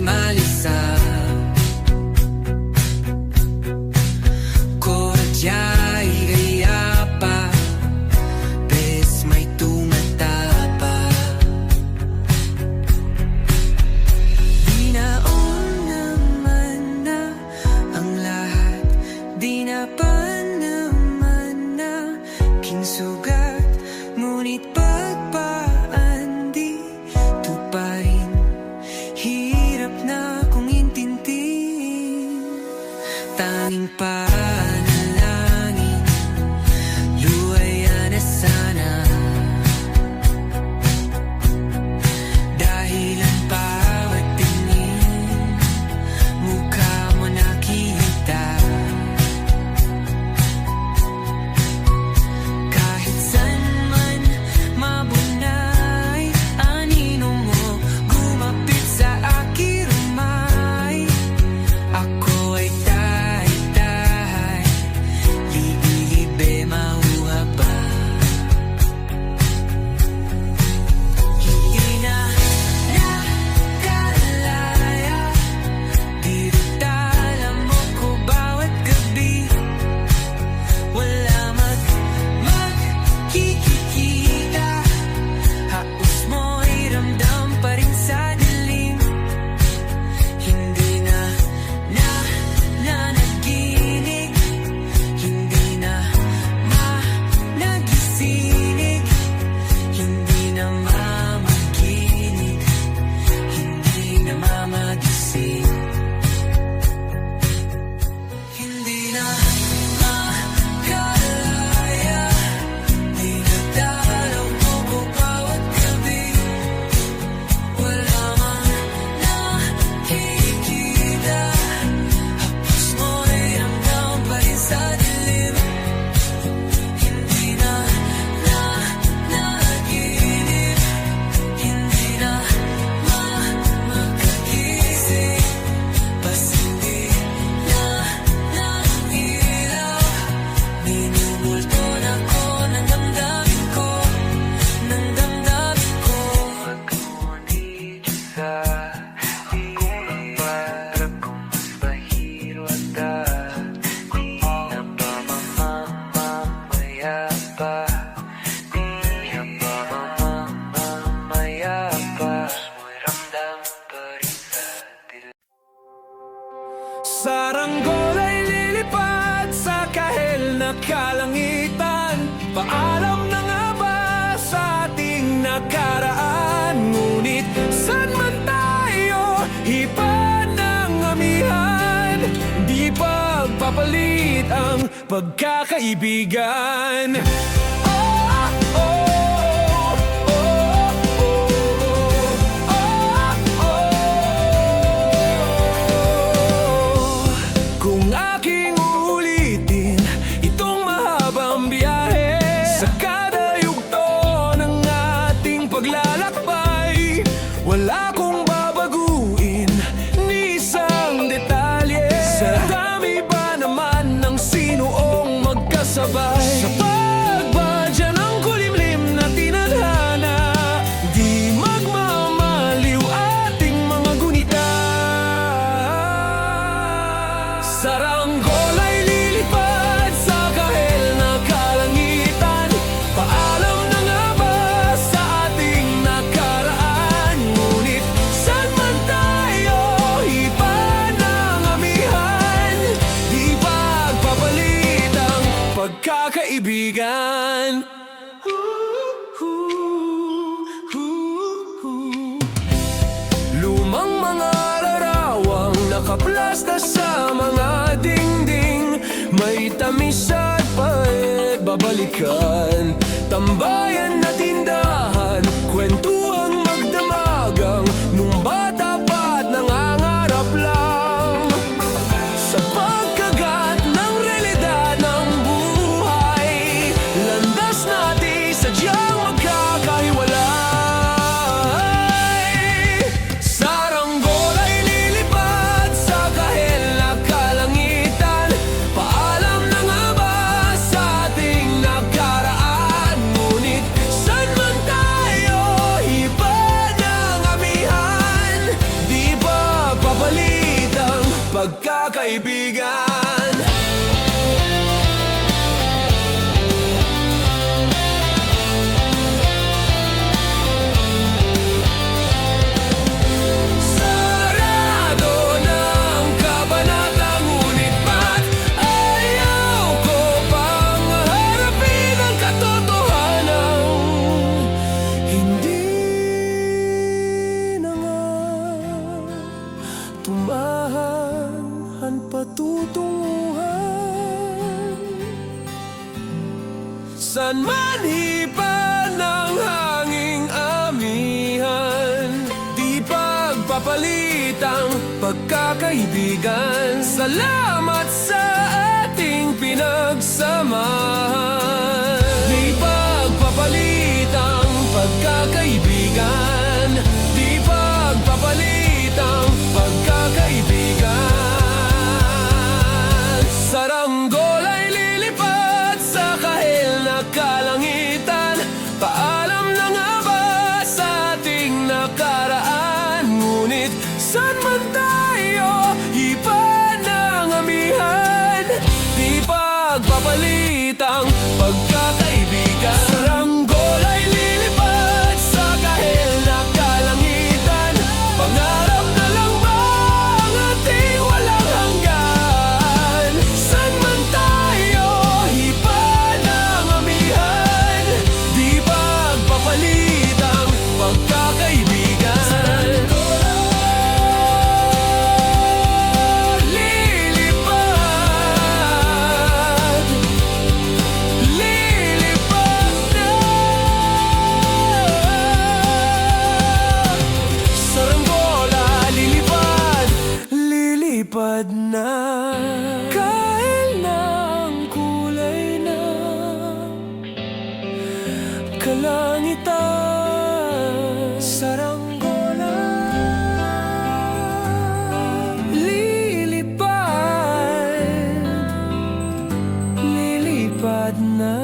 malisa Korajay gaya pa Bes may tumatapa Di naon naman na ang lahat Di na pa naman na kinsugat Ngunit pagpaan di tuparin Hirap na kong intintin Tanging panalangin Luwaya na sana Dahil ang bawat tingin Mukha mo nakita Kahit saan man mabunay Anino mo gumapit sa aking rumay Ako ay tahay-tahay Libi-libe mauha pa Hindi na nakalaya Dinadala mo ko bawat gabi Wala magkikita Haos mo'y ramdam pa rin sa dilim Hindi na nanaginig Hindi na nagising Hindi na mamaginig Hindi na mamagising Hindi na makalaya Dinadalaw mo ko bawat gabi Wala mang nakikita Hapos mo'y ramdam pa rin sa dilim Hindi na nanaginip Hindi na makagising Bas hindi na ilaw Minumulto na ko ng damdamin ko Ng damdamin ko Pag-ngunit sa hirap kung mas mahiro at Di na ba mamamaya pa Di na ba mamamaya pa Mo'y ramdam pa rin sa dilim Saranggol ay lilipad sa kahel na kalangitan Paalam na nga ba sa ating nakaraan Ngunit saan man tayo iba ng amihan Di pagpapalit ang pagkakaibigan Kung aking uulitin itong mahabang biyahe Sa kada yugto ng ating paglalakbay Wala kong babaguin ni isang detalye Sa dami ba naman ng sinuong magkasabay Sa pagbadya ng kulimlim na tinadhana Di magmamaliw ating mga gunita Saranggol ay lilipad sa kahel na kalangitan Paalam na nga ba sa ating nakaraan Ngunit saan man tayo iba ng amihan Di pagpapalit ang pagkakaibigan Lumang mga larawang nakaplasta sa mga dingding May tamis at pait babalikan Tambayan na tindahan, kwentuhang magdamagang Nung bata pa't nangangarap lang Sa pagkagat ng realidad ng buhay Landas natin sadyang magkakahiwalay Saranggol ay lilipad sa kahel na kalangitan Paalam na nga ba sa ating nakaraan Ngunit sa pagkakaibigan. Sarado ng kabanata, ngunit ba't ayaw ko pang harapin ang katotohanan? Hindi na nga tumahan patutunguhan. San man hipan ng hanging amihan, di pagpapalitang pagkakaibigan. Salamat sa ating pinagsamahan. Di pagpapalitang pagkakaibigan, di pagpapalitang pagkakaibigan. Saranggola ay lilipad sa kahil na kalangitan. Paalam na nga ba sa ating nakaraan? Ngunit saan man tayo iba ng amihan, di pagpapalitang pagkakaibigan. Saranggola ay lilipad sa kahil na kalangitan. Pangarap na lang ba ang ating walang hanggan? Saan man tayo iba ng amihan, di pagpapalitang pagkakaibigan. Lilipad na. Saranggola, lilipad na. Kahit na ang kulay na kalangitan. Saranggola, lilipad na.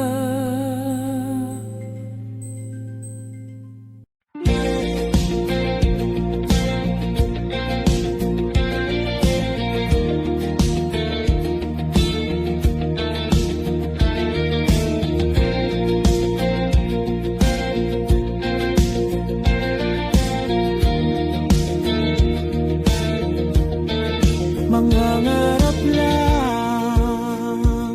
Mangangarap lang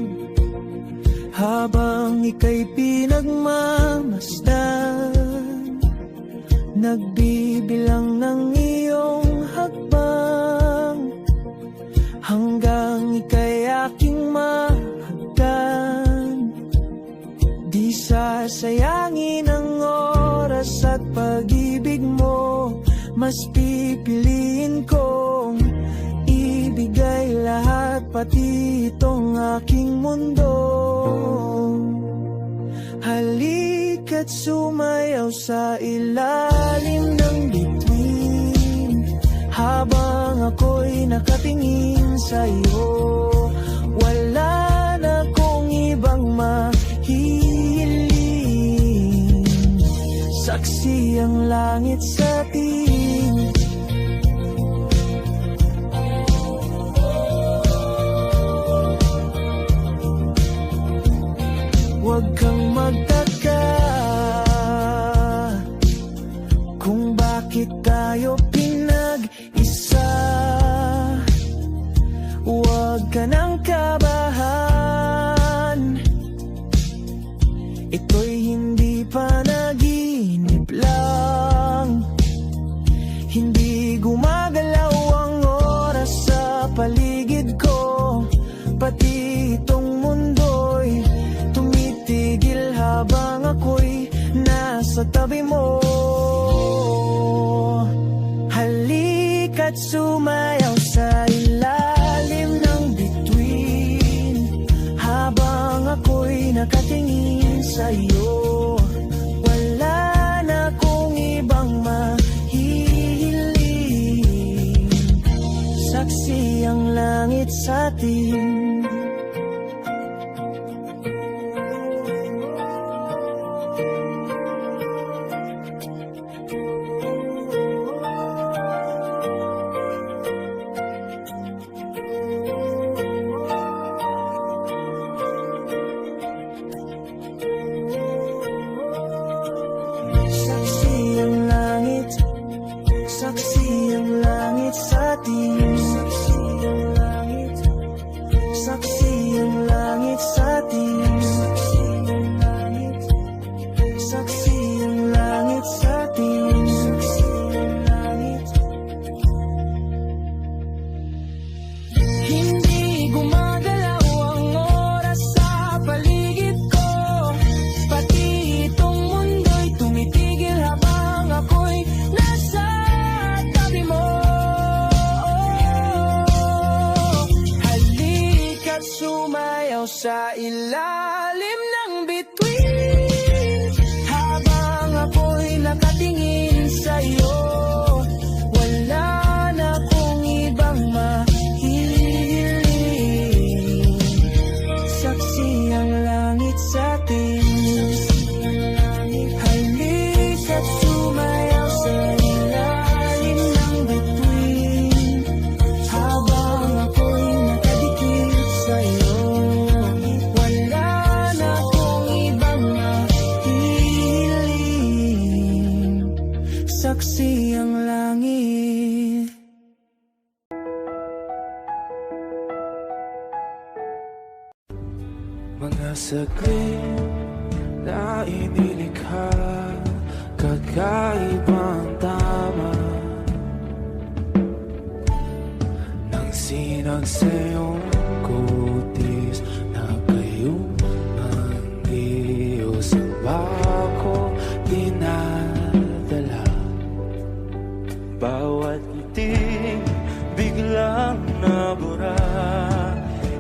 habang ika'y pinagmamasdan, nagbibilang ng iyong hakbang, hanggang ika'y aking mahagdan. Di sasayangin ang oras at pag-ibig mo, mas pipiliin kong ibigay lahat, pati itong aking mundo. Halika't sumayaw sa ilalim ng bituin, habang ako'y nakatingin sa'yo. Wala na kong ibang mahihiling, saksi ang langit sa atin. Huwag kang magtaka kung bakit tayo pinag-isa. Huwag ka nang kabahan, ito'y hindi panaginip lang. Hindi gumagalaw ang oras sa paligid ko, pati itong mundo'y tumitigil habang ako'y nasa tabi mo. Halika't sumayaw sa ilalim ng bituin, habang ako'y nakatingin sa'yo. Wala na kong ibang mahihiling, saksi ang langit sa atin. sumayaw sa ilalim ng bituin. Habang ako'y nakatingin sa'yo, wala na kong ibang mahihiling. Saksi ang langit sa atin, halika't sumayaw sa ilalim ng bituin. Habang ako'y nakadikit sa'yo, wala na akong ibang mahihiling. Saksi ang langit. Mga saglit na inilikha, kakaibang tama nang sinag sa iyong kutis na kayong ang Diyos ang bako dinadala. Bawat ngiti biglang nabura,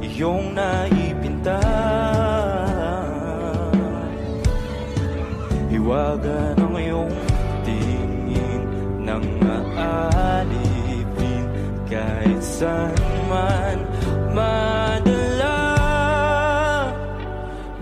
iyong naipinta. Hiwaga ng iyong tingin nang aalipin kahit saan man madala.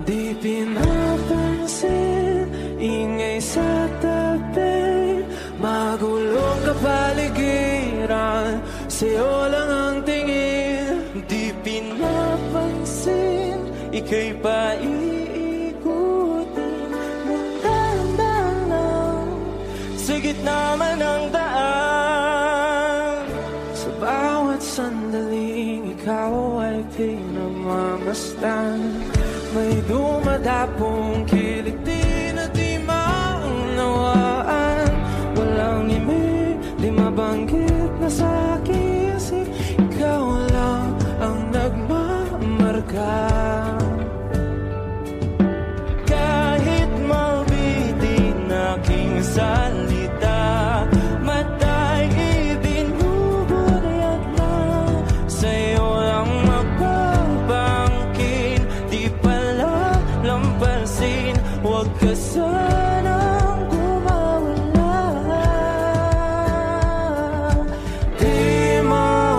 Di pinapansin, ingay sa tabi, magulong kapaligiran, sa'yo lang ang tingin. Di pinapansin, ika'y paiikutin ng dahan-dahan sa gitna man ng daan. Sa bawat sandaling ikaw ay pinamamasdan, may dumadapong kilig di na di maunawaan. Walang imig, di mabanggit na sa aking isip, ikaw lang ang nagmamarka. Kahit mabitin aking salita, matay ibinubudayat lang, sa'yo lang magbabangkin. Di pala lampasin, huwag ka sanang gumawala. Di mawawala.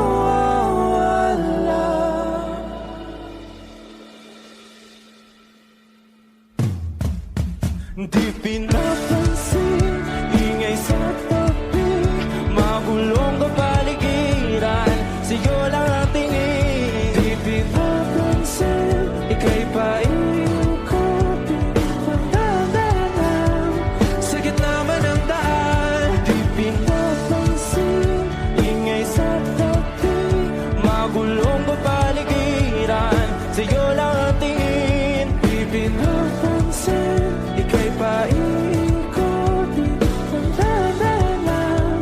Di pinapansin, ingay sa tabi, magulong kapaligiran, sa'yo lang ang tingin. Di pinapansin, ika'y paikutin ng dahan-dahan sa gitna man ng daan. Di pinapansin, ingay sa tabi, magulong kapaligiran, sa'yo lang ang tingin. Di pinapansin, ika'y paikutin ng dahan-dahan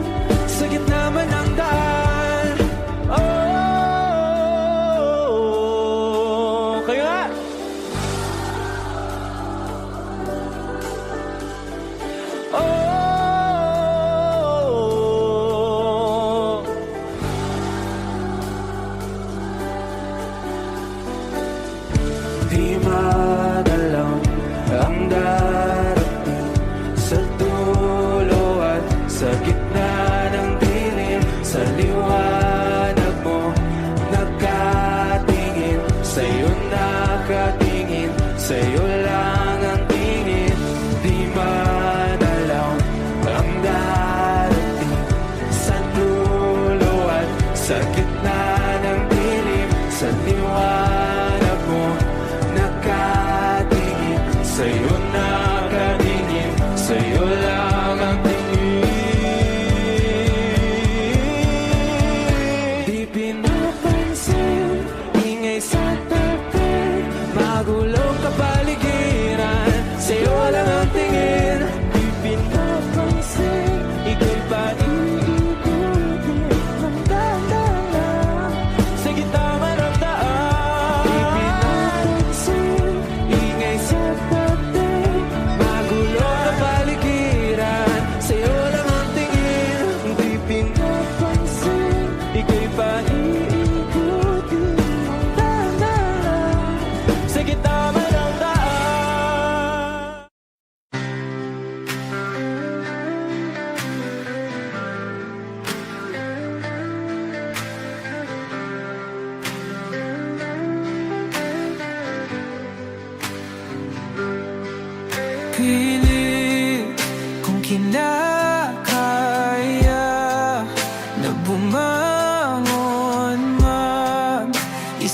sa gitna man ng daan. Oh, kayo nga. Oh, Di madalang ang darating sa dulo at sa gitna ng dilim. Sa liwanag mo nakatingin, sa'yo nakatingin, sa'yo lang ang tingin. Di madalang ang darating sa dulo at sa gitna ng dilim. Sa liwanag mo nakatingin, sa'yo nakatingin, sa'yo lang ang tingin. Di pinapansin, ingay sa tabi, magulong kapaligiran, sa'yo lang ang tingin. di pinapansin, ika'y paiikutin ng dahan-dahan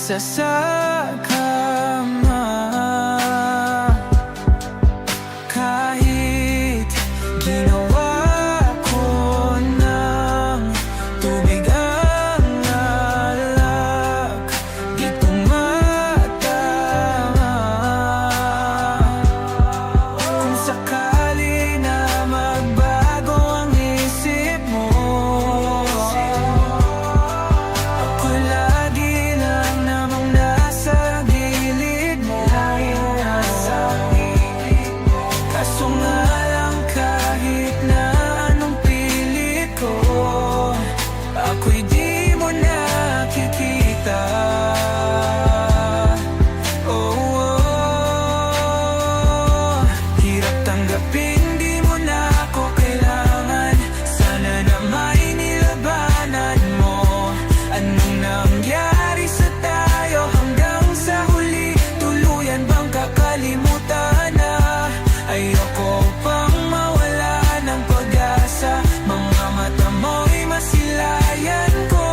magsasakama. Kahit ginawa ko ng tubig ang alak, di tumatama. Kung sakali na magbago ang isip mo, ako lagi lang namang nasa gilid mo. Kaso nga lang kahit na anong pilit ko, ako'y di mo nakikita. Oh, oh. Hirap tanggapin, di mo na ako kailangan. Sana na may nilabanan mo. Anong nangyari sa tayo hanggang sa huli? Tuluyan bang kakalimutan na? Ayoko pang mawala ng pag-asa. Mga mata mo'y masilayan ko.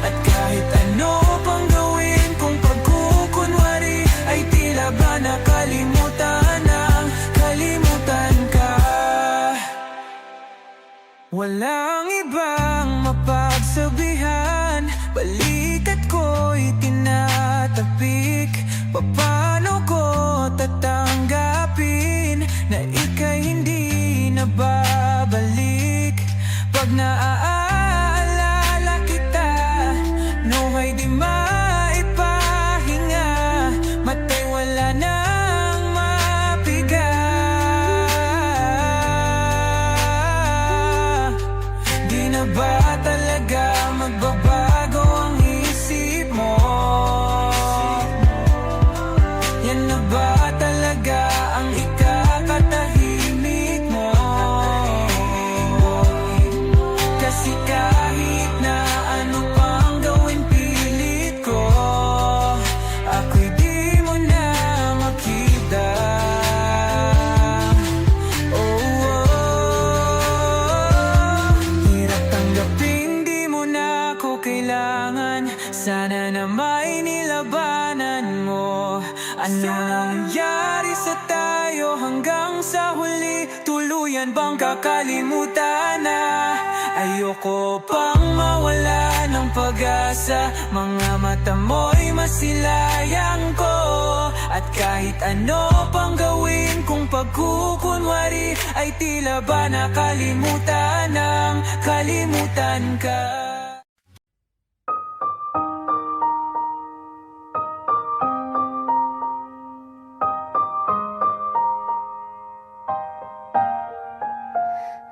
At kahit ano pang gawin kung pagkukunwari, ay tila ba nakalimutan ang kalimutan ka. Walang ibang mapagsabihan, balikat ko'y tinatapik. Paano ko tatanggapin na ika'y hindi na babalik? Pag naaalala kita, nuhay di maipahinga. Mata'y wala nang mapiga. Di na ba talaga magbabago ang isip mo? Yan na ba talaga ang ikakatahimik mo? Kasi kahit na ano pang gawin pilit ko, ako'y di mo na makita. Oh, oh. Hirap tanggapin, di mo na ako kailangan. Sana na may nilabanan mo. Ano nangyari sa tayo hanggang sa huli? Tuluyan bang kakalimutan na? Ayoko pang mawala ng pag-asa. Mga mata mo'y masilayang ko. At kahit ano pang gawin kung pagkukunwari, ay tila ba nakalimutan ng kalimutan ka.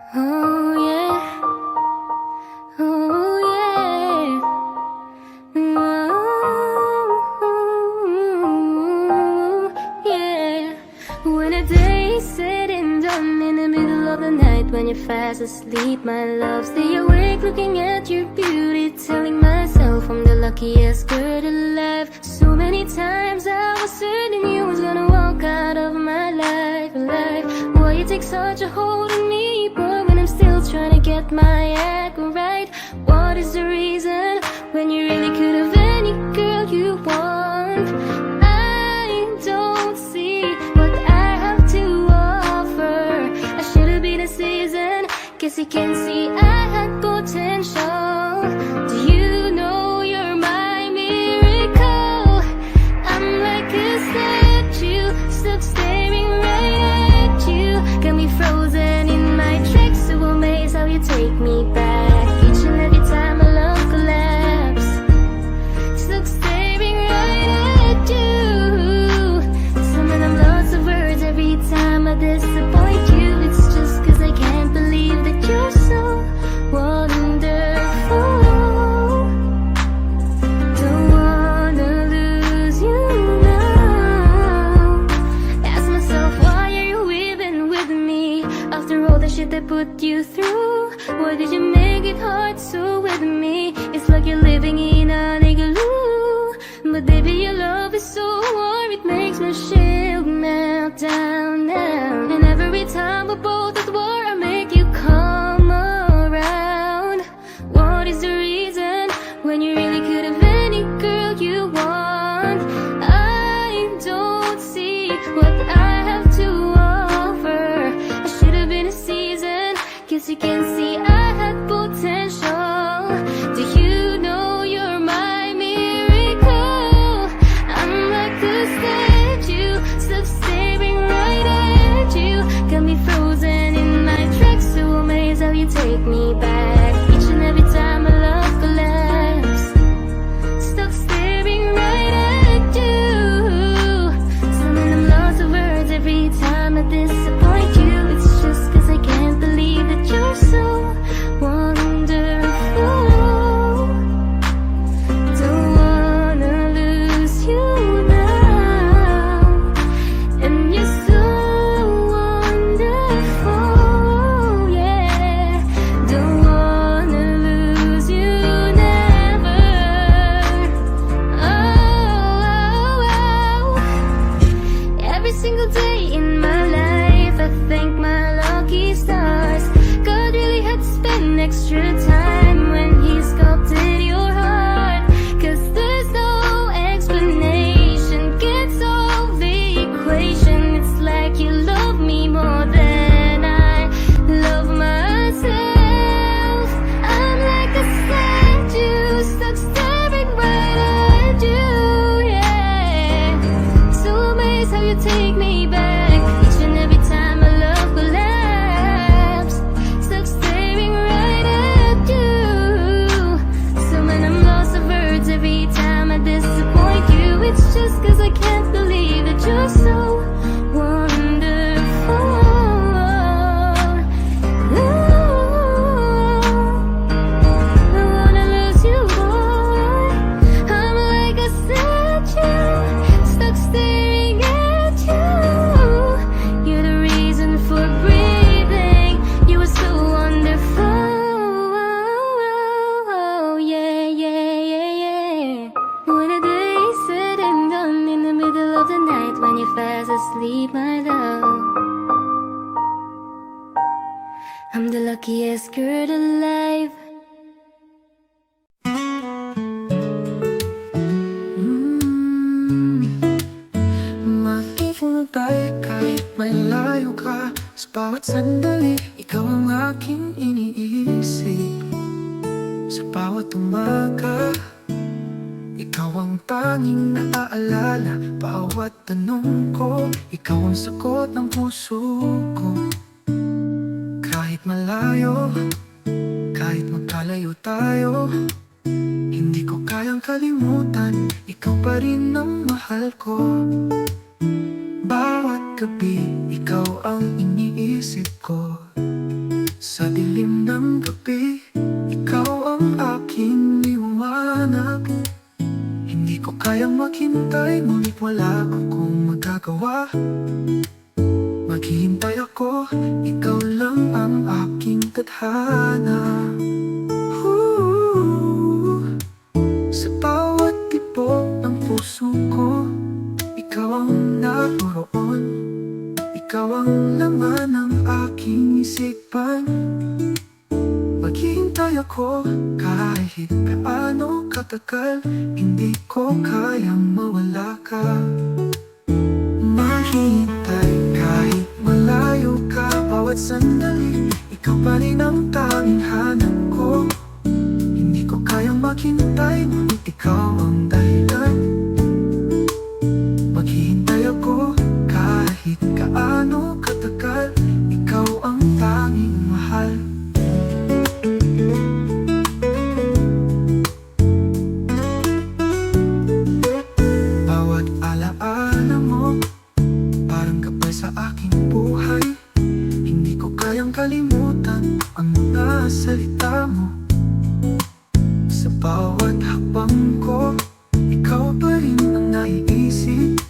Oh yeah, oh yeah, oh yeah. When a day is said and done in the middle of the night, when you're fast asleep, my love, stay awake looking at your beauty, telling myself I'm the luckiest girl alive. So many times I was certain you was gonna walk out of my life, Why you take such a hold on me, boy, when I'm still trying to get my act right? What is the reason when you really could have any girl you want? I don't see what I have to offer. I should have been a season, guess you can see I had potential. Do you know you're my miracle? I'm like a statue, stuck staring right at you. Got me frozen in my tracks, so amazed how you take me back. Each and every time my love collapse, stuck staring right at you. Summon up lots of words every time I disappoint you. It's just cause I can't believe that you're so wonderful. Don't wanna lose you now. Ask myself, why are you even with me? After all the shit I put you through, why did you make it hard so with me? It's like you're living in an igloo. But baby, your love is so warm, it makes my shield melt down now. And every time we're both at war, I make you come around. What is the reason when you really could have any girl you want? asleep, my love. I'm the luckiest girl alive. Makikintay kahit may layo ka. Sa bawat sandali, ikaw ang aking iniisip. Sa bawat umaga, ikaw ang tanging naaalala. Bawat tanong ko, ikaw ang sagot ng puso ko. Kahit malayo, kahit magkalayo tayo, hindi ko kayang kalimutan, ikaw pa rin ang mahal ko. Bawat gabi, ikaw ang iniisip ko. Sa dilim ng gabi, ikaw ang aking liwanag. Hindi ko kayang maghintay, ngunit wala akong magagawa. Maghihintay ako, ikaw lang ang aking tadhana. Sa bawat tibok ng puso ko, ikaw ang naroroon. Ikaw ang laman ng aking isipan. Maghihintay ako kahit gaano katagal, hindi ko kayang mawala ka. Maghihintay kahit malayo ka. Bawat sandali, ikaw pa rin ang tanging hanap ko. Hindi ko kayang maghintay, ngunit ikaw ang dahilan. Maghihintay ako kahit gaano katagal, ikaw ang tanging mahal. Bawat alaala mo, parang gabay sa aking buhay. Hindi ko kayang kalimutan ang mga salita mo. Sa bawat hakbang ko, ikaw pa rin ang naiisip.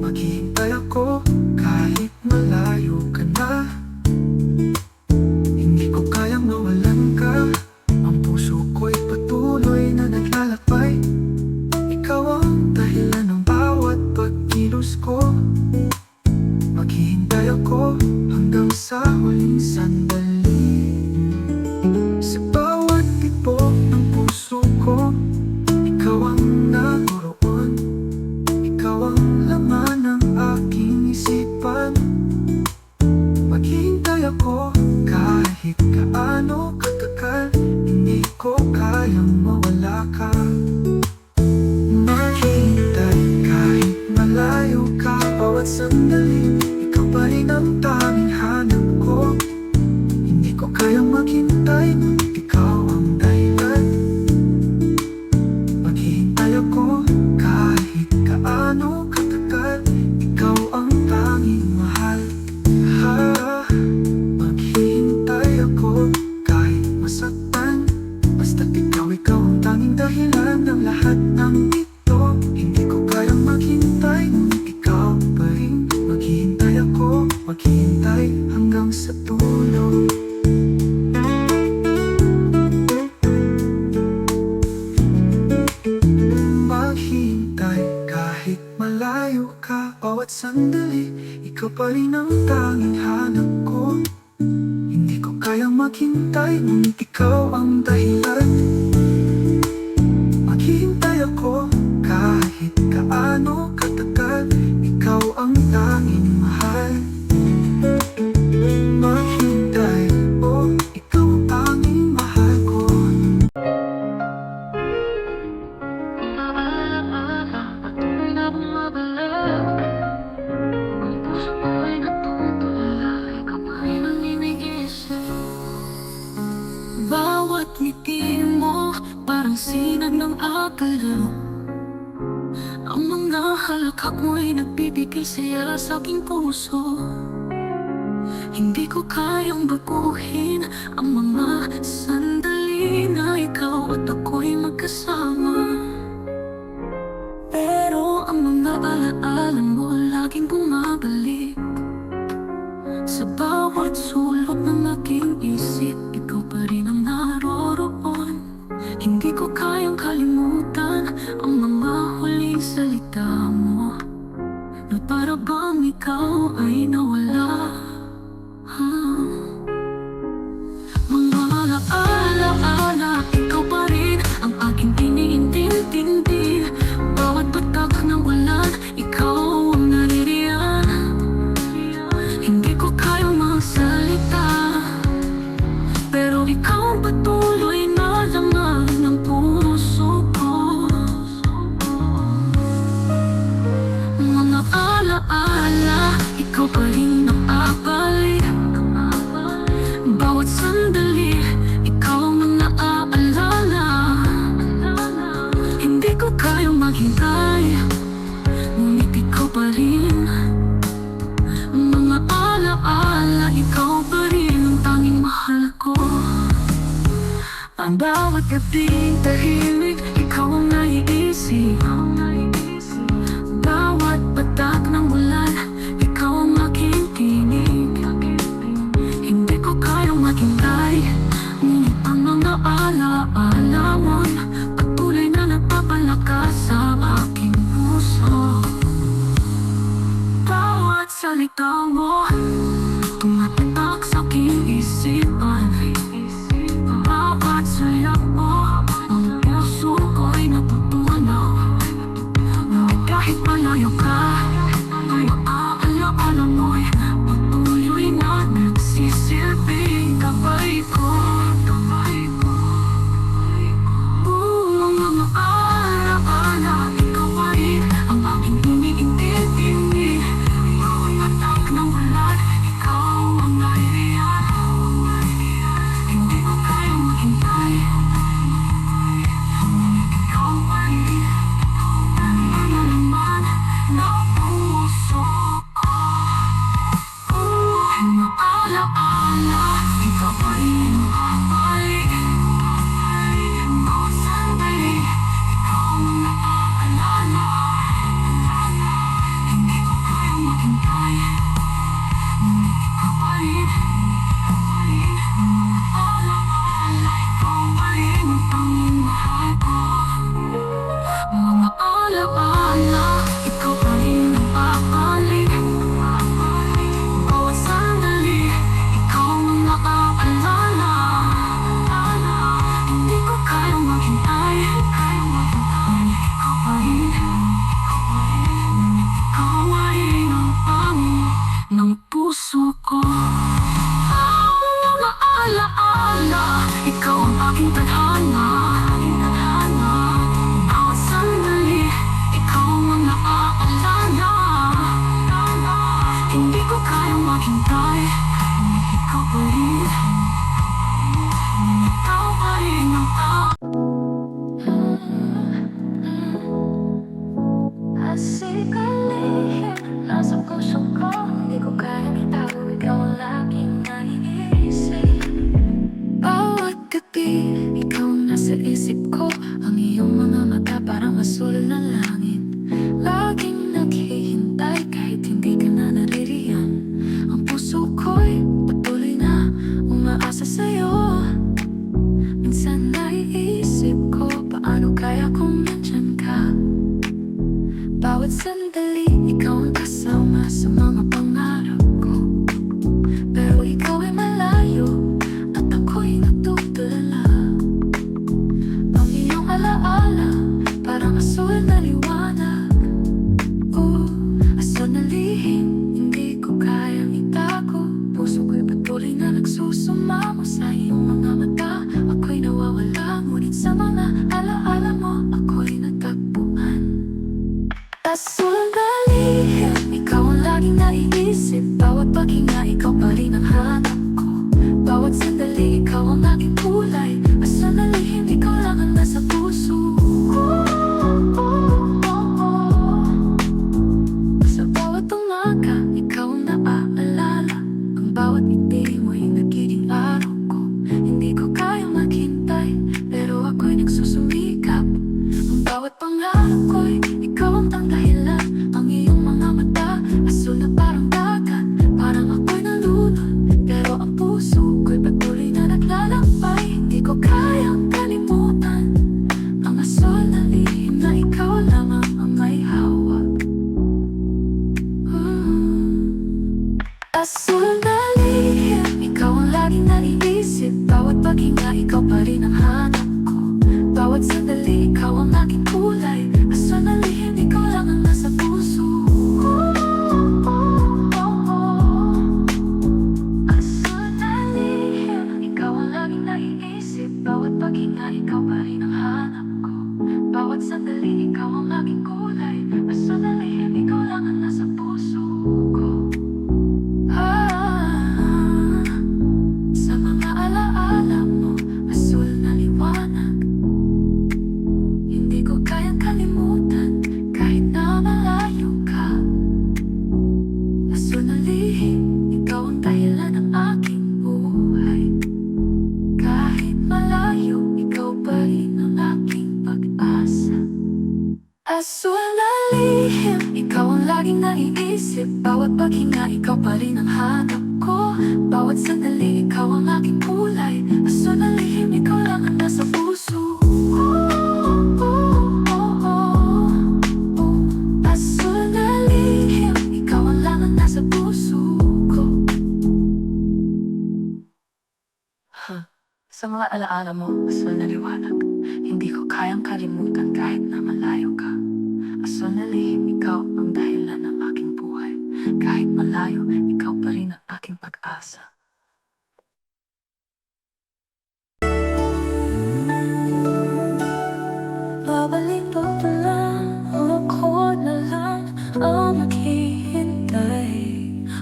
Maghihintay ako kahit malayo ka na. Hindi ko kayang mawalan ka. Ang puso ko'y patuloy na naglalakbay. Ikaw ang dahilan ng bawat pagkilos ko. Maghihintay ako hanggang sa huling sandali. Sa bawat tibok ng puso ko, ikaw ang naroroon. Ikaw ang laman ng aking isipan. Maghihintay ako kahit gaano katagal, hindi ko kayang mawala ka. Maghihintay kahit malayo ka. Bawat sandali, ikaw pa rin ang tanging hanap ko. Hindi ko kayang maghintay, ngunit ikaw ang dahilan. Maghihintay ako kahit gaano katagal, ikaw ang tanging mahal. Maghihintay ako kahit masaktan. Basta't ikaw ang tanging dahilan ng lahat ng ito. Hindi ko kayang maghintay, ngunit ikaw pa rin. Maghihintay ako, maghihintay hanggang sa dulo. Maghihintay kahit malayo ka. Bawat sandali, ikaw pa rin ang tanging hanap ko. Hindi ko kayang maghintay, ngunit ikaw ang dahilan. Maghihintay ako kahit gaano katagal, ikaw ang tanging mahal. Maghihintay, oh, ikaw ang tanging mahal ko. Patuloy na bumabala, ang puso ko'y natutulala. Ikaw pa rin ang iniisip. Bawat ngiti mo, parang sinag ng akala. Ang mga halakhak mo'y nagbibigay saya sa aking puso. Hindi ko kayang baguhin ang mga sandali na ikaw at ako'y magkasama. Pero ang mga alaala mo laging bumabalik. Sa bawat sulok ng aking isip, ikaw pa rin ang naroroon. Hindi ko kayang kalimutan ang mga huling salita mo, na para bang ikaw bawat gabing tahimik, ikaw ang naiisip. Bawat patak ng ulan, ikaw ang aking tinig. Hindi ko kayang maghintay, ngunit ang mga alaala mo'y patuloy na nagpapalakas sa aking puso. Bawat salita mo, tumatak sa aking isipan. Bawat sayaw mo, ang puso ko'y natutunaw. Kahit malayo ka, ang alaala mo'y patuloy na nagsisilbing gabay ko. Mga alaala, ikaw ay ang aking iniintindi. Bawat patak ng ulan, ikaw ang naiiyak. Hindi ko kayang maghintay, ngunit ikaw ay nalalaman ng puso ko. Mga alaala, ikaw ay nakabalik. Bawat sandali, ikaw ang naaalala. Hindi ko kayang maghintay, ngunit ikaw ay alaala, ikaw ay ang tanging mahal ko. Mga alaala, ikaw ay napapalik. Bawat sandali, ikaw ang naaalala. Hindi ko kayang maghintay, ikaw ay ang pangin ng puso ko. Mga alaala, ikaw ang aking tadhana. Bawat sandali, ikaw ang naaalala. Hindi ko kayang maghintay, ngunit ikaw ay ang Asikalihin, nasa puso ko. Hindi ko kayang itago, ikaw ang laging naiisip. Bawat gabi, ikaw ang nasa isip ko. Ang iyong mga mata parang asul na langit. Laging naghihintay kahit hindi ka na naririyan. Ang puso ko'y patuloy na umaasa sa'yo. Minsan naiisip ko, paano kaya kung nandyan ka? Bawat sandali, ikaw ang kasama sa mga pangarap ko. Pero ikaw ay malayo, at ako'y natutulala. Ang iyong alaala, parang asul na liwanag. Asul na lihim, hindi ko kayang itago. Puso ko'y patuloy na nagsusumamo sa iyong mga mata. Ako'y nawawala, ngunit sa mga alaala mo, ako'y natagpuan. Asul na lihim, ikaw ang laging naiisip. Bawat paghinga, ikaw pa rin ang hanap ko. Bawat sandali, ikaw ang aking kulay. Asul na lihim, ikaw lang ang nasa puso ko. Sa bawat umaga, ikaw ang naaalala. Ang bawat ngiti mo'y nagiging araw ko. Hindi ko kayang maghintay, pero ako'y nagsusumikap. Ang bawat pangarap ko'y ikaw ang dahilan. Ang iyong mga mata, asul na parang dagat. Parang ako'y nalulun, pero ang puso ko'y patuloy na naglalakbay. Hindi ko kayang kalimutan ang asul na lihim na ikaw lamang ang may hawak. Asul na lihim, ikaw ang laging naiisip. Bawat paghinga, ikaw pa rin ang hanap ko. Bawat sandali, ikaw ang aking kulay. Asul na lihim, ikaw lang ang nasa puso ko. Asul na lihim, ikaw ang laging naiisip. Bawat paghinga, ikaw pa rin ang hanap ko. Bawat sandali, ikaw ang aking kulay. Asul na lihim, ikaw lang ang nasa puso ko. Sa mga alaala mo, asul na liwanag. Hindi ko kayang kalimutan kahit na malayo ka. Asul na lihim, ikaw ang dahilan ng aking buhay. Kahit malayo, ikaw Asul na lihim, ikaw ang laging naiisip. Bawat paghinga, ikaw pa rin ang hanap ko. Bawat sandali, ikaw ang aking kulay. Asul na lihim, ikaw lang ang nasa puso. Asul na lihim, ikaw ang lang ang nasa puso ko. Sa mga alaala mo, asul na liwanag. Hindi ko kayang kalimutan kahit na malayo ka. Asul na lihim, ikaw ang dahilan ng aking buhay. Kahit malayo, ikaw pa rin ang aking pag-asa. Babalik pa lang, ako na lang ang maghihintay.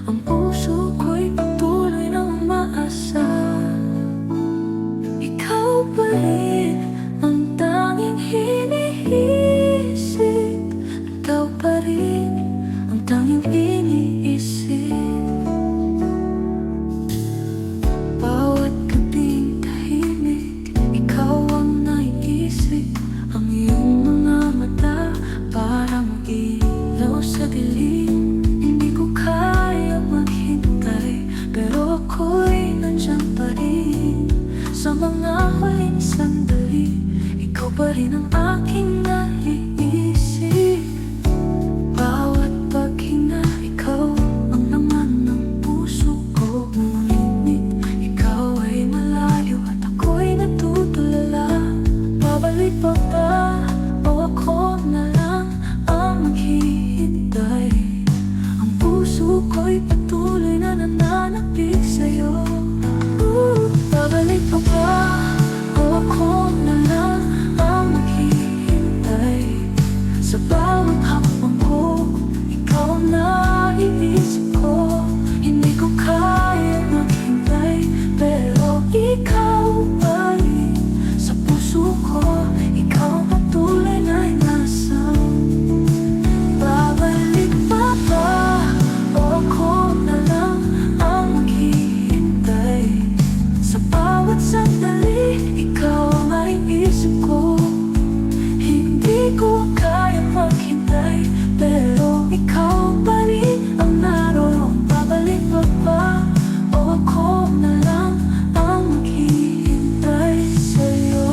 Ang puso ko'y patuloy na umaasa. Ikaw pa rin ang tanging hinihisip. Ikaw pa rin ang tanging iniisip. Bawat gabing tahimik, ikaw ang naiisip. Ang iyong mga mata parang ilaw sa dilim. Hindi ko kaya maghintay, pero ako'y nandiyan pa rin. Sa mga huling sandali, ikaw pa rin ang aking naiisip. Bawat paghinga, ikaw ang laman ng puso ko. Ngunit ikaw ay malayo at ako'y natutulala. Babalik pa ba o ako na lang ang maghihintay? Ang puso ko'y patuloy na nananapig sa'yo. Babalik pa ba o ako na lang ang maghihintay? Sa bawat hakbang ko, ikaw ang naiisip ko. Hindi ko kaya maghintay, pero ikaw pa rin sa puso ko. Ikaw ang patuloy na inasam. Babalik pa ba o ako na lang ang maghihintay? Sa bawat sandali, ikaw ang naiisip ko. Hindi ko kaya maghintay, pero ikaw pa rin ang naroon. Babalik pa ba o ako na lang ang maghihintay sa'yo?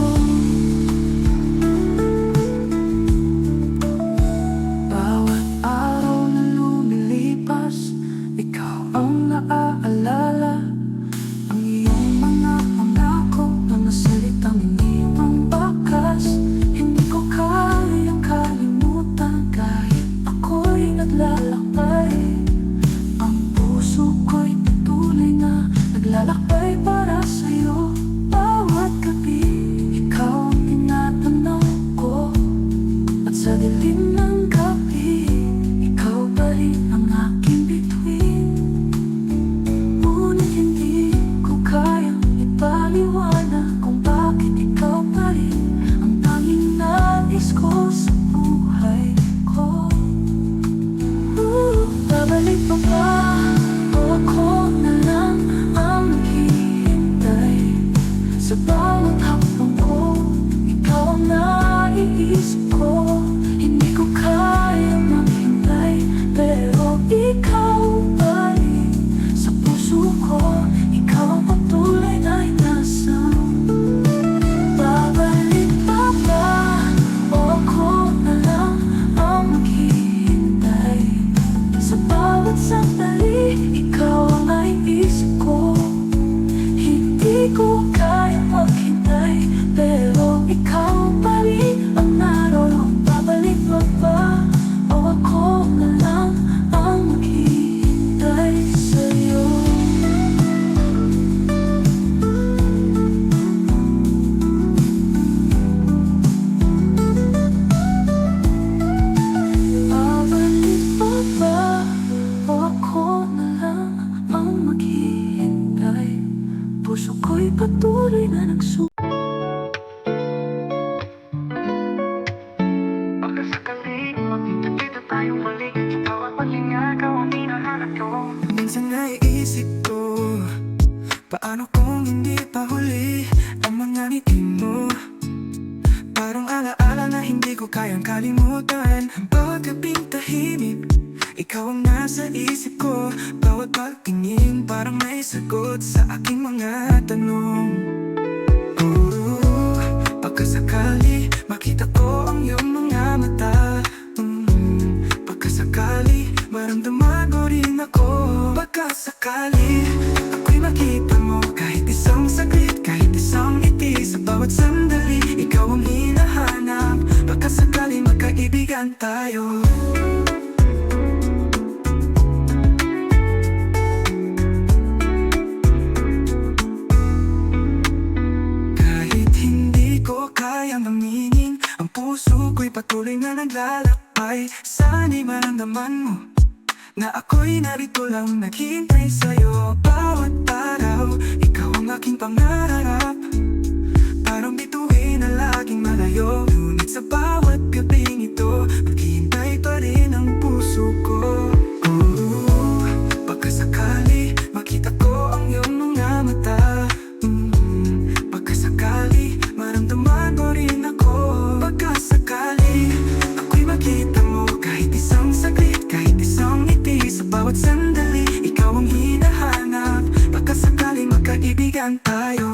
Bawat araw na lumilipas, ikaw ang naaalala. Ang iyong mga pangako, mga salitang iniwang bakas. Hindi ko kayang kalimutan kahit ako'y naglalakbay. Ang puso ko'y patuloy na naglalakbay para sa'yo. Bawat gabi, ikaw ang tinatanaw ko. At sa dilim ng gabi, ikaw pa rin ang aking bituin. Ngunit hindi ko kayang ipaliwanag kung bakit ikaw pa rin ang tanging nais ko sa buhay ko. Babalik pa ba o ako na lang ang maghihintay? Sa bawat hakbang ko, ikaw ang naiisip ko. Hindi ko ko kayang kalimutan. Bawat gabing tahimik, ikaw ang nasa isip ko. Bawat pagtingin parang may sagot sa aking mga tanong. Pagkasakali makita ko ang iyong mga mata, pagkasakali maramdaman mo rin ako. Pagkasakali ako'y makita mo kahit isang saglit, kahit isang ngiti. Sa bawat sandali, ikaw ang hinahanap. Pagkasakali magkaibigan tayo. Kahit hindi ko kayang aminin, ang puso ko'y patuloy na naglalakbay. Sana'y maramdaman mo na ako'y narito lang naghihintay sa'yo. Bawat araw, ikaw ang aking pangarap. Parang bituin na laging malayo, ngunit sa bawat gabing ito, maghihintay pa rin ang puso ko. Pagkasakali makita ko ang iyong mga mata, pagkasakali maramdaman mo rin ako. Pagkasakali ako'y makita mo kahit isang saglit, kahit isang ngiti. Sa bawat sandali, ikaw ang hinahanap. Pagkasakali magkaibigan tayo.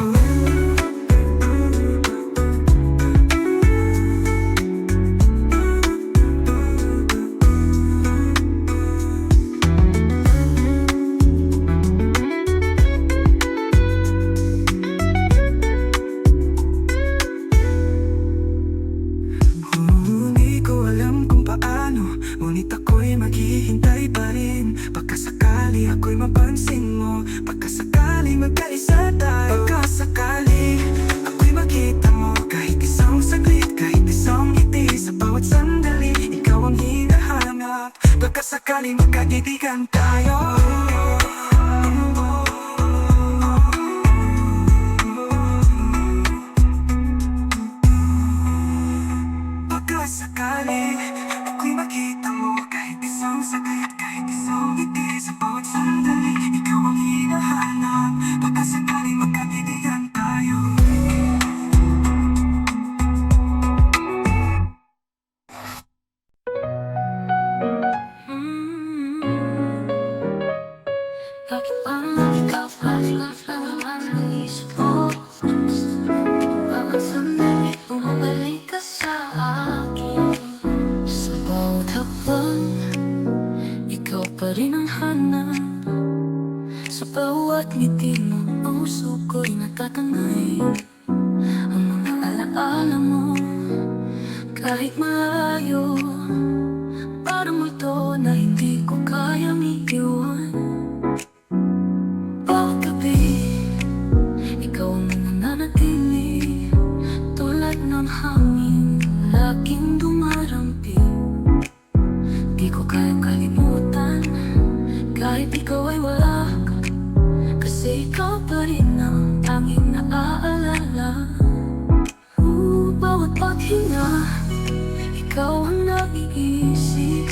Hindi ko alam kung paano, ngunit ako'y maghihintay pa rin. Pagkasakali ako'y mapansin mo, pagkasakali magkaisa tayo. Pagkasakali ako'y makita mo kahit isang saglit, kahit isang ngiti. Sa bawat sandali, ikaw ang hinahanap. Pagkasakali magkaibigan tayo. Pagkasakali ako'y makita mo kahit isang saglit, kahit isang ngiti. Sa bawat sandali, ikaw ang hinahanap. Pagkasakali magkaibigan tayo. Bakit parang ikaw lang ang isip ko? Bakit sandali bumabalik ka sa akin? Sa bawat hakbang, ikaw pa rin ang hanap. Sa bawat ngiti mo, puso ko'y natatanay. Ang mga alaala mo, kahit malayo, parang multo na hindi ko kayang iiwan. Bawat gabi, ikaw ang nananatili, tulad ng hangin, laging dumarampi. Di ko kayang kalimutan, kahit ikaw ay wala ka, kasi ikaw pa rin ang tanging naaalala. Bawat paghinga, ikaw ang naiisip.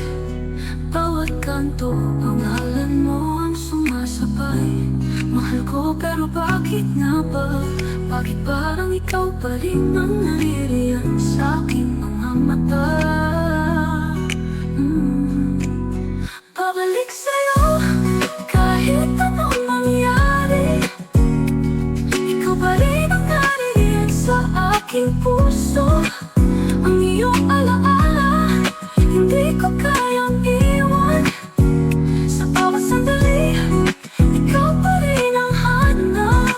Bawat kanto, pangalan mo ang sumasabay. Mahal ko pero bakit nga ba? Bakit parang ikaw pa rin ang naririyan sa aking mga mata? Babalik sa'yo kahit anong mangyari. Ikaw pa rin ang naririyan sa aking puso. Ang iyong alaala, hindi ko kayang iwan. Sa bawat sandali, ikaw pa rin ang hanap.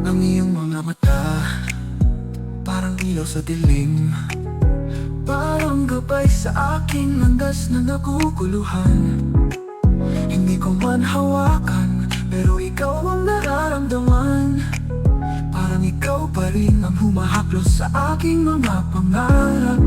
Ang iyong mga mata, parang ilaw sa dilim. Parang gabay sa aking landas na naguguluhan. Hindi ko man hawakan, pero ikaw ang nararamdaman. Parang ikaw pa rin ang humahaplos sa aking mga pangarap.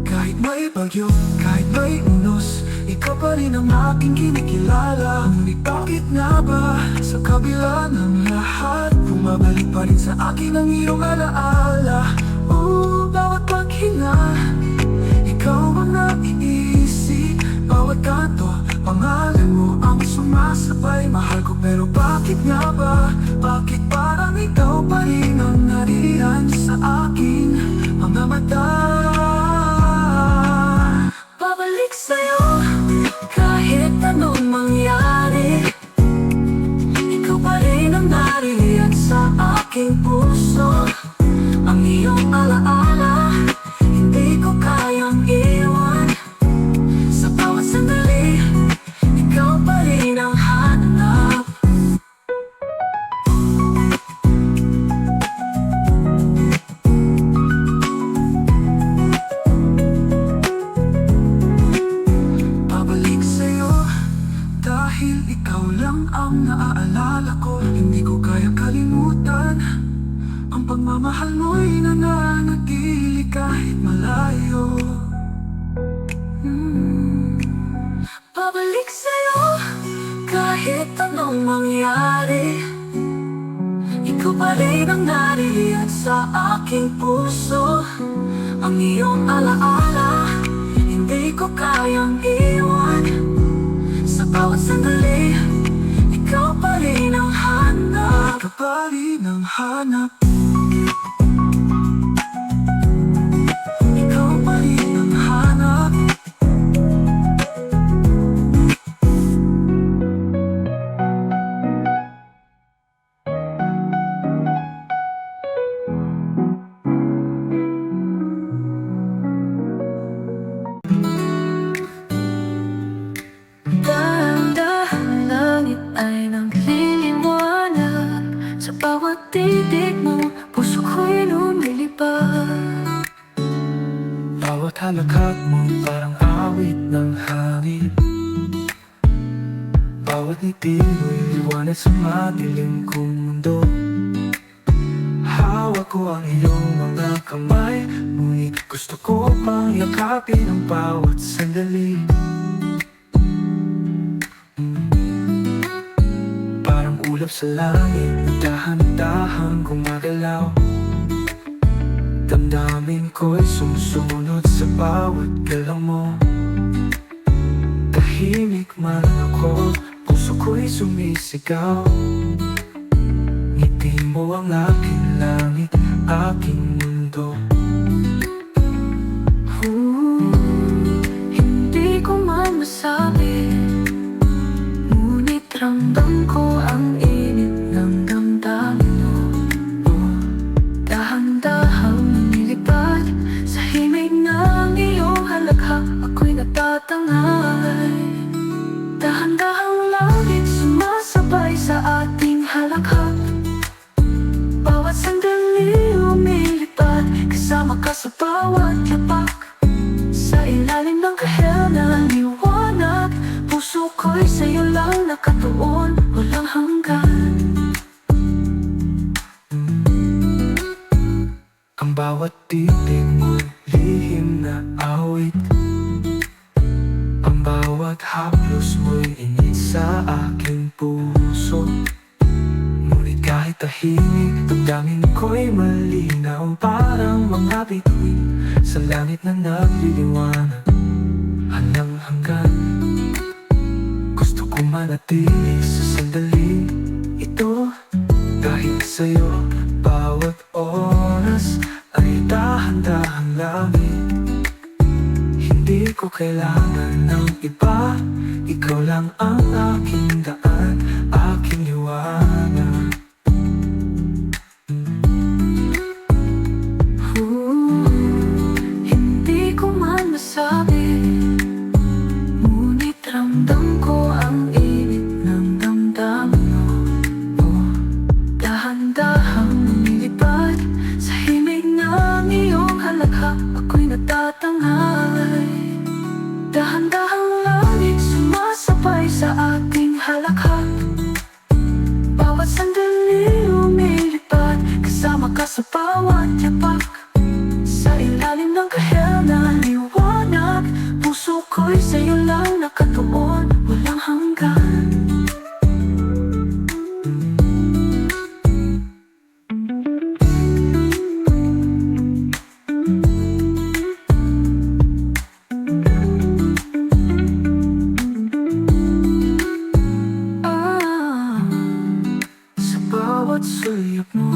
Kahit may bagyo, kahit may unos, ikaw pa rin ang aking kinikilala. Ngunit bakit nga ba sa kabila ng lahat, bumabalik pa rin sa akin ang iyong alaala? Bawat paghinga, ikaw ang naiisip. Bawat kanto, pangalan mo ang sumasabay. Mahal ko pero bakit nga ba? Bakit parang ikaw pa rin ang nariyan sa akin mga mata? sa aking puso ang iyong alaala. Hindi ko kayang iwan. Sa bawat sandali, ikaw pa rin ang hanap. Ikaw pa rin ang hanap. Ikaw pa rin ang hanap. Dahan-dahan langit ay nagliliwanag. Sa bawat titig mo, puso ko'y lumilipad. Bawat halakhak mo parang awit ng hangin. Bawat ngiti mo'y liwanag sa madilim kong mundo. Hawak ko ang iyong mga kamay, ngunit gusto ko pang yakapin ang bawat sandali. Parang ulap sa langit na dahan-dahan gumagalaw. Damdamin ko'y sumusunod sa bawat galaw mo. Tahimik man ako, puso ko'y sumisigaw. Ngiti mo ang aking langit, aking mundo. Hindi ko man masabi, ngunit ramdam ko ang init ng damdamin mo. Dahan-dahang lumilipad sa himig ng iyong halakhak, ako'y natatangay. Dahan-dahang langit sumasabay sa ating halakhak. Bawat sandali lumilipad, kasama ka sa bawat yapak. Sa ilalim ng kahel na liwanag, puso ko'y sa'yo lang nakatuon, walang hanggan. Ang bawat titig mo'y lihim na awit. Ang bawat haplos mo'y init sa aking puso. Ngunit kahit tahimik, damdamin ko'y malinaw. Parang mga bituin sa langit na nagliliwanag, walang hanggan. Gusto ko manatili sa sandali ito, dahil sa'yo bawat oras ay dahan-dahan langit. Hindi ko kailangan ng iba, ikaw lang ang aking daan, aking liwanag. Hindi ko man masabi, ngunit ramdam ko ang init ng damdamin mo. Dahan-dahang lumilipad sa himig ng iyong halakhak, ako'y natatangay. Dahan-dahang langit sumasabay sa ating halakhak. Bawat sandali lumilipad, kasama ka sa bawat yapak. Sa ilalim ng kahel na liwanag, puso ko'y sa'yo lang nakatuon, walang hanggan. Sa bawat sulyak mo,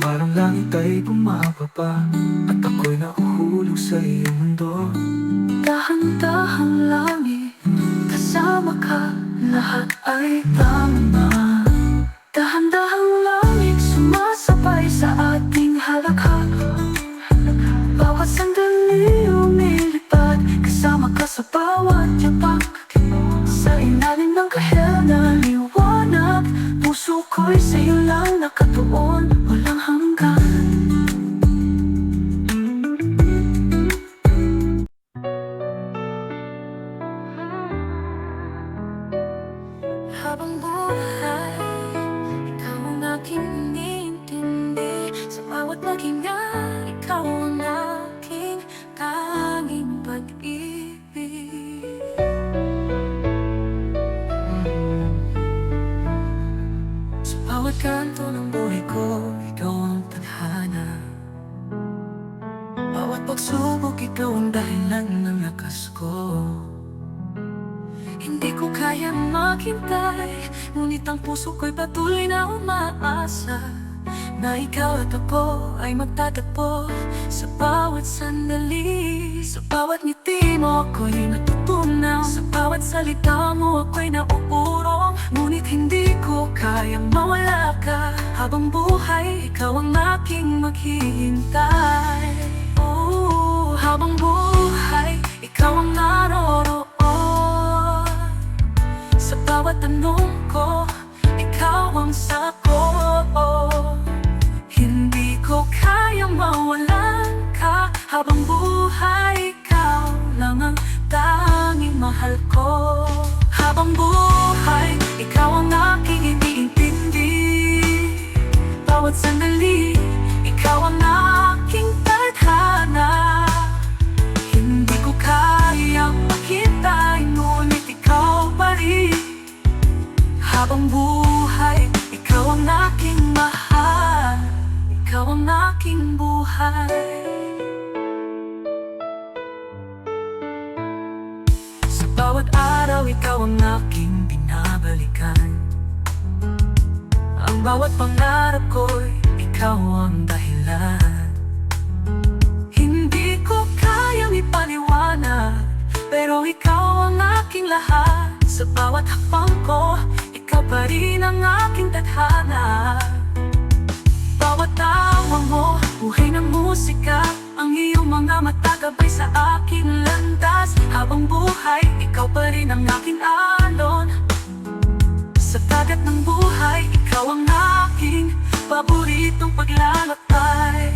parang langit ay bumababa, at ako'y nahuhulog sa iyong mundo. Dahan-dahang langit, kasama ka, lahat ay tama. Dahan-dahang langit sumasabay sa ating halakhak. Bawat sandali lumilipad, kasama ka sa bawat yapak. Sa ilalim ng kahel na liwanag, puso ko'y sa'yo lang nakatuon, walang hanggan. Habang buhay, ikaw ang aking iniintindi. Sa bawat naghinga, ikaw ang aking tanging pag-ibig. Sa bawat kanto ng buhay ko, bawat pagsubok, ikaw ang dahilan ng lakas ko. Hindi ko kaya maghintay, ngunit ang puso ko'y patuloy na umaasa na ikaw at ako ay magtatagpo sa bawat sandali. Sa bawat ngiti mo ako'y natutunaw, sa bawat salita mo ako'y nauurong. Ngunit hindi ko kayang mawala ka, habang buhay ikaw ang aking maghihintay. Oh, habang buhay ikaw ang naroroon. Sa bawat tanong ko, ikaw ang sagot. Hindi ko kayang mawalan ka, habang buhay ikaw lang ang tanging mahal ko. Habang buhay, ikaw ang aking iniintindi. Bawat sandali, ikaw ang aking tadhana. Hindi ko kayang makita, ngunit ikaw pa rin. Habang buhay, ikaw ang aking mahal, ikaw ang aking buhay. Sa bawat araw, ikaw ang aking binabalikan. Ang bawat pangarap ko'y ikaw ang dahilan. Hindi ko kayang ipaliwanag, pero ikaw ang aking lahat. Sa bawat hakbang ko, ikaw pa rin ang aking tadhana. Bawat tawa mo, buhay ng musika, ang iyong mga mata gabay sa aking landas. Habang buhay, ikaw pa rin ang aking alon. Sa dagat ng buhay, ikaw ang aking paboritong paglalakbay.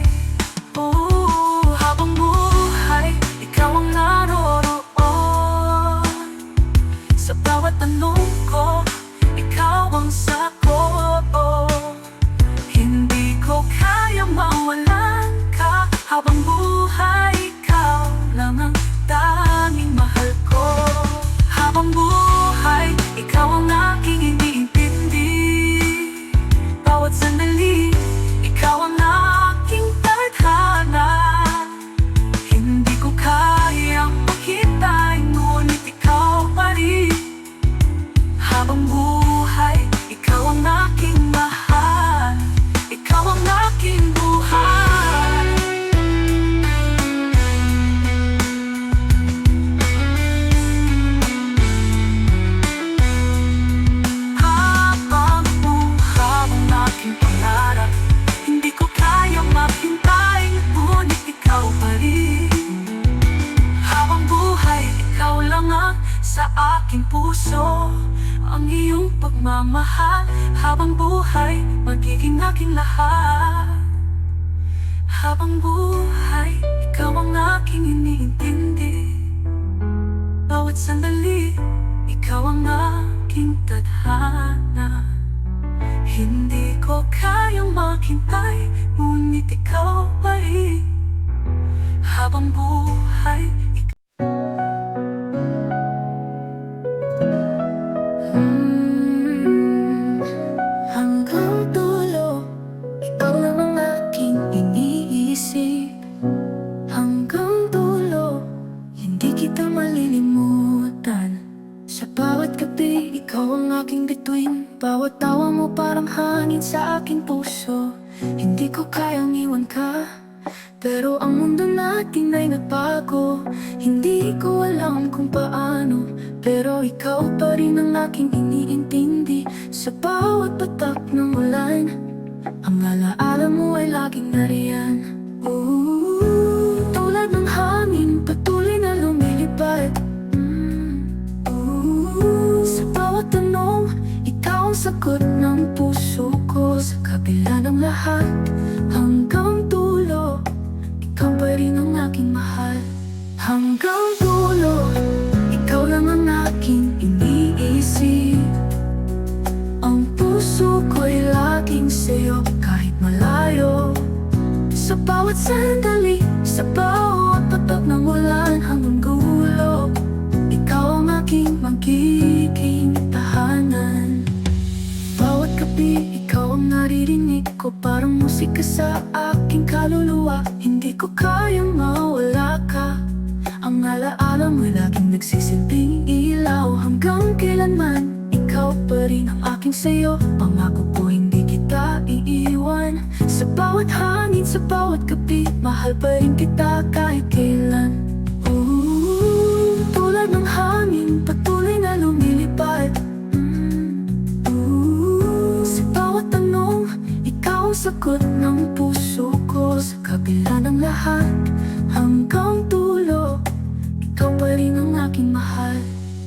Oh, habang buhay, ikaw ang naroroon. Sa bawat tanong ko, ikaw ang sagot. Hindi ko kayang mawalan ka, habang buhay ikaw lang ang tanging mahal ko. Habang buhay, ikaw ang aking iniintindi. Bawat sandali, ikaw ang aking tadhana. Hindi ko kayang makita, ngunit ikaw pa rin. Habang buhay, ikaw ang aking mahal, ikaw ang aking buhay. Habang buhay ang aking pangarap, hindi ko kayang maghintay, ngunit ikaw pa rin. Habang buhay, ikaw lang ang sa aking puso, ang iyong pagmamahal. Habang buhay, magiging aking lahat. Habang buhay, ikaw ang aking iniintindi. Bawat sandali, ikaw ang aking tadhana. Hindi ko kayang maghintay, ngunit ikaw pa rin. Habang buhay, hanggang dulo, ikaw lang ang aking iniisip. Hanggang dulo, hindi kita malilimutan. Sa bawat gabi, ikaw ang aking bituin. Bawat tawa mo parang hangin sa aking puso. Hindi ko kayang iwan ka, pero ang mundo natin ay nagbago. Hindi ko alam kung paano, pero ikaw pa rin ang aking iniintindi. Sa bawat patak ng ulan, ang alaala mo ay laging nariyan. Tulad ng hangin, patuloy na lumilipad. Sa bawat tanong, ikaw ang sagot ng puso ko. Sa kabila ng lahat, hanggang dulo, ikaw pa rin ang aking mahal. Hanggang dulo, ikaw lang ang aking iniisip. Ang puso ko'y laging sa'yo kahit malayo. Sa bawat sandali, sa bawat patak ng ulan hanggang gulo, ikaw ang aking magiging tahanan. Bawat gabi, ikaw ang naririnig ko, parang musika sa aking kaluluwa. Hindi ko kayang alaala mo'y laging nagsisilbing ilaw. Hanggang kailanman, ikaw pa rin ang aking sayo. Pangako ko hindi kita iiwan. Sa bawat hangin, sa bawat gabi, mahal pa rin kita kahit kailan. Tulad ng hangin, patuloy na lumilipad. Sa bawat tanong, ikaw ang sagot ng puso ko. Sa kabila ng lahat, hanggang dulo, ikaw pa rin ang aking mahal.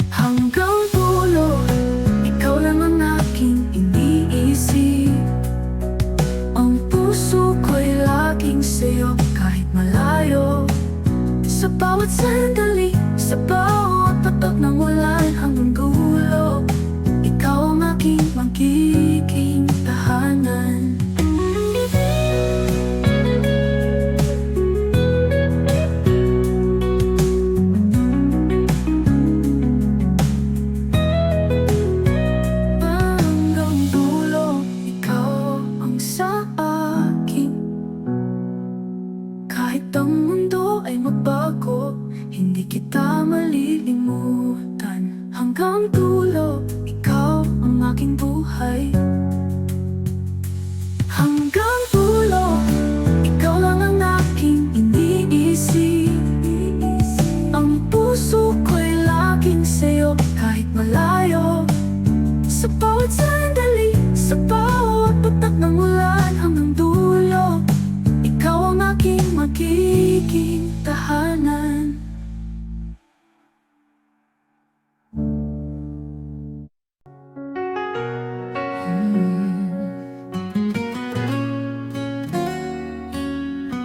Hanggang dulo, ikaw lang ang aking iniisip. Ang puso ko'y laging sa'yo kahit malayo. Sa bawat sandali, sa bawat patok ng ulan hanggang dulo, ikaw ang aking magiging tahanan. Hanggang dulo, ikaw ang sa akin. Kahit ang mundo ay magbago, hindi kita malilimutan. Hanggang dulo, ikaw ang aking buhay. Hanggang dulo, ikaw lang ang aking iniisip. Ang puso ko'y laging sa'yo kahit malayo. Sa bawat sandali, sa bawat patak ng ulan hanggang dulo, ikaw ang aking magiging tahanan.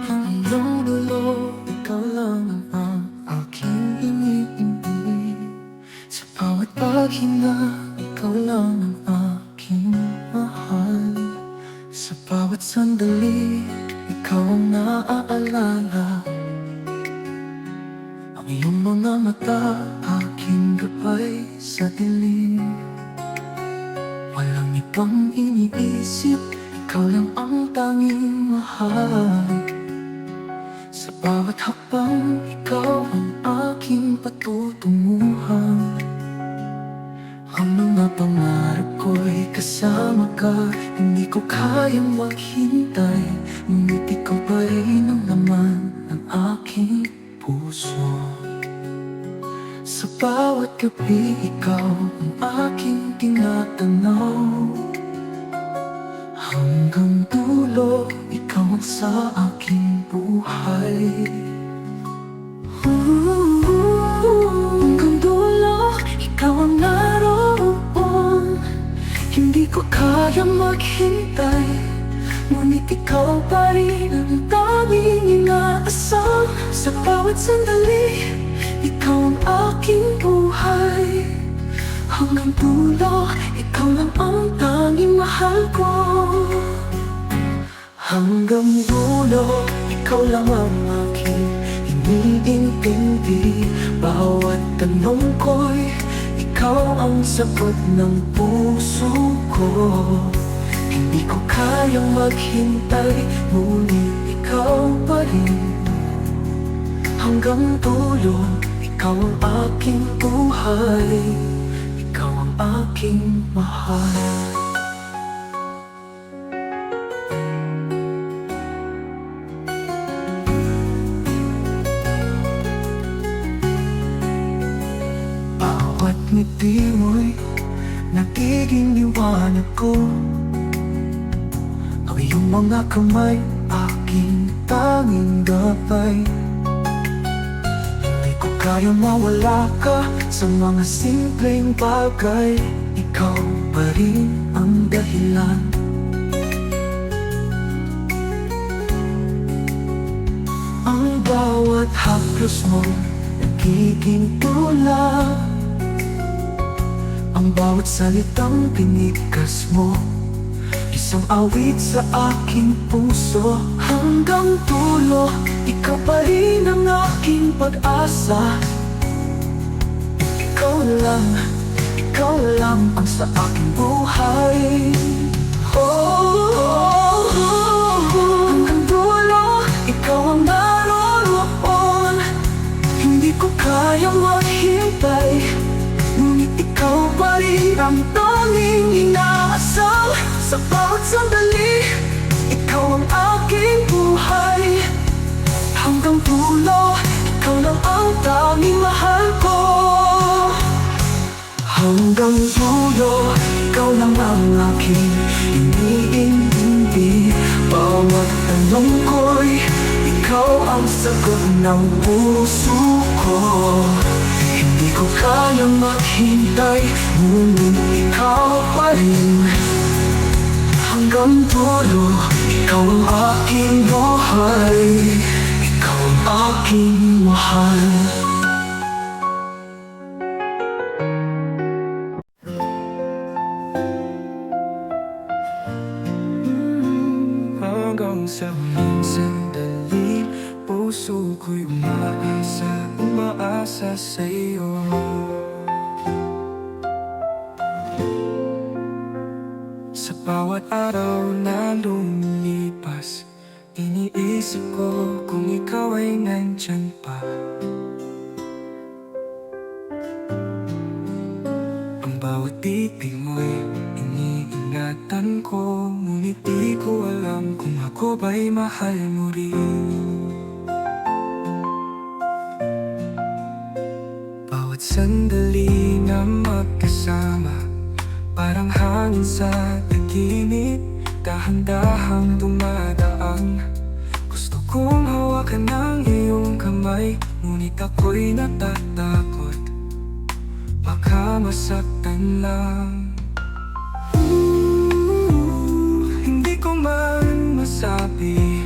Hanggang dulo, ikaw lang ang aking iniibig. Sa bawat paghinga, ikaw lang ang aking mahal. Sa bawat sandali, ikaw ang naaalala. Ang iyong mga mata, aking gabay sa dilim. Walang ibang iniisip, ikaw lang ang tanging mahal. Sa bawat hakbang, ikaw ang aking patutunguhan. Ang mga pangarap ko'y kasama ka, hindi ko kayang maghintay. Ngunit ikaw pa rin ang laman ng aking puso. Sa bawat gabi, ikaw ang aking tinatanaw. Hanggang dulo, ikaw ang sa aking buhay. Hanggang dulo, ikaw ang naroon. Hindi ko kaya maghintay, ngunit ikaw pa rin ang tanging inaasam. Sa bawat sandali, ikaw ang aking buhay. Hanggang dulo, ikaw lang ang tanging mahal ko. Hanggang dulo, ikaw lang ang aking iniintindi. Bawat tanong ko'y ikaw ang sagot ng puso ko. Hindi ko kayang maghintay, ngunit ikaw pa rin. Hanggang dulo, ikaw ang aking buhay. Ikaw ang aking mahal. Bawat ngiti mo'y nagiging liwanag ko. Ang iyong mga kamay, aking tanging gabay. Hindi ko kaya mawala ka sa mga simpleng bagay. Ikaw pa rin ang dahilan. Ang bawat haplos mo nagiging tula. Ang bawat salitang pinikas mo, isang awit sa aking puso. Hanggang dulo, ikaw pa rin ang aking pag-asa. Ikaw lang ang sa aking buhay. Hanggang dulo, ikaw ang naroon. Hindi ko kaya sandali, ikaw ang aking buhay. Hanggang dulo, ikaw lang ang tanging mahal ko. Hanggang dulo, ikaw lang ang aking iniintindi. Bawat tanong ko'y ikaw ang sagot ng puso ko. Hindi ko kayang maghintay, ngunit ikaw pa rin. Hanggang dulo, ikaw ang aking buhay. Ikaw ang aking mahal. Hanggang sa huling sandali, puso ko'y umaasa sa'yo. Sa bawat araw na lumilipas, iniisip ko kung ikaw ay nandyan pa. Ang bawat titig mo'y iniingatan ko, ngunit di ko alam kung ako ba'y mahal mo rin. Bawat sandali na magkasama, parang hangin sa taginit, dahan-dahang dumadaan. Gusto kong hawakan ng iyong kamay, ngunit ako'y natatakot, baka masaktan lang. Hindi ko man masabi,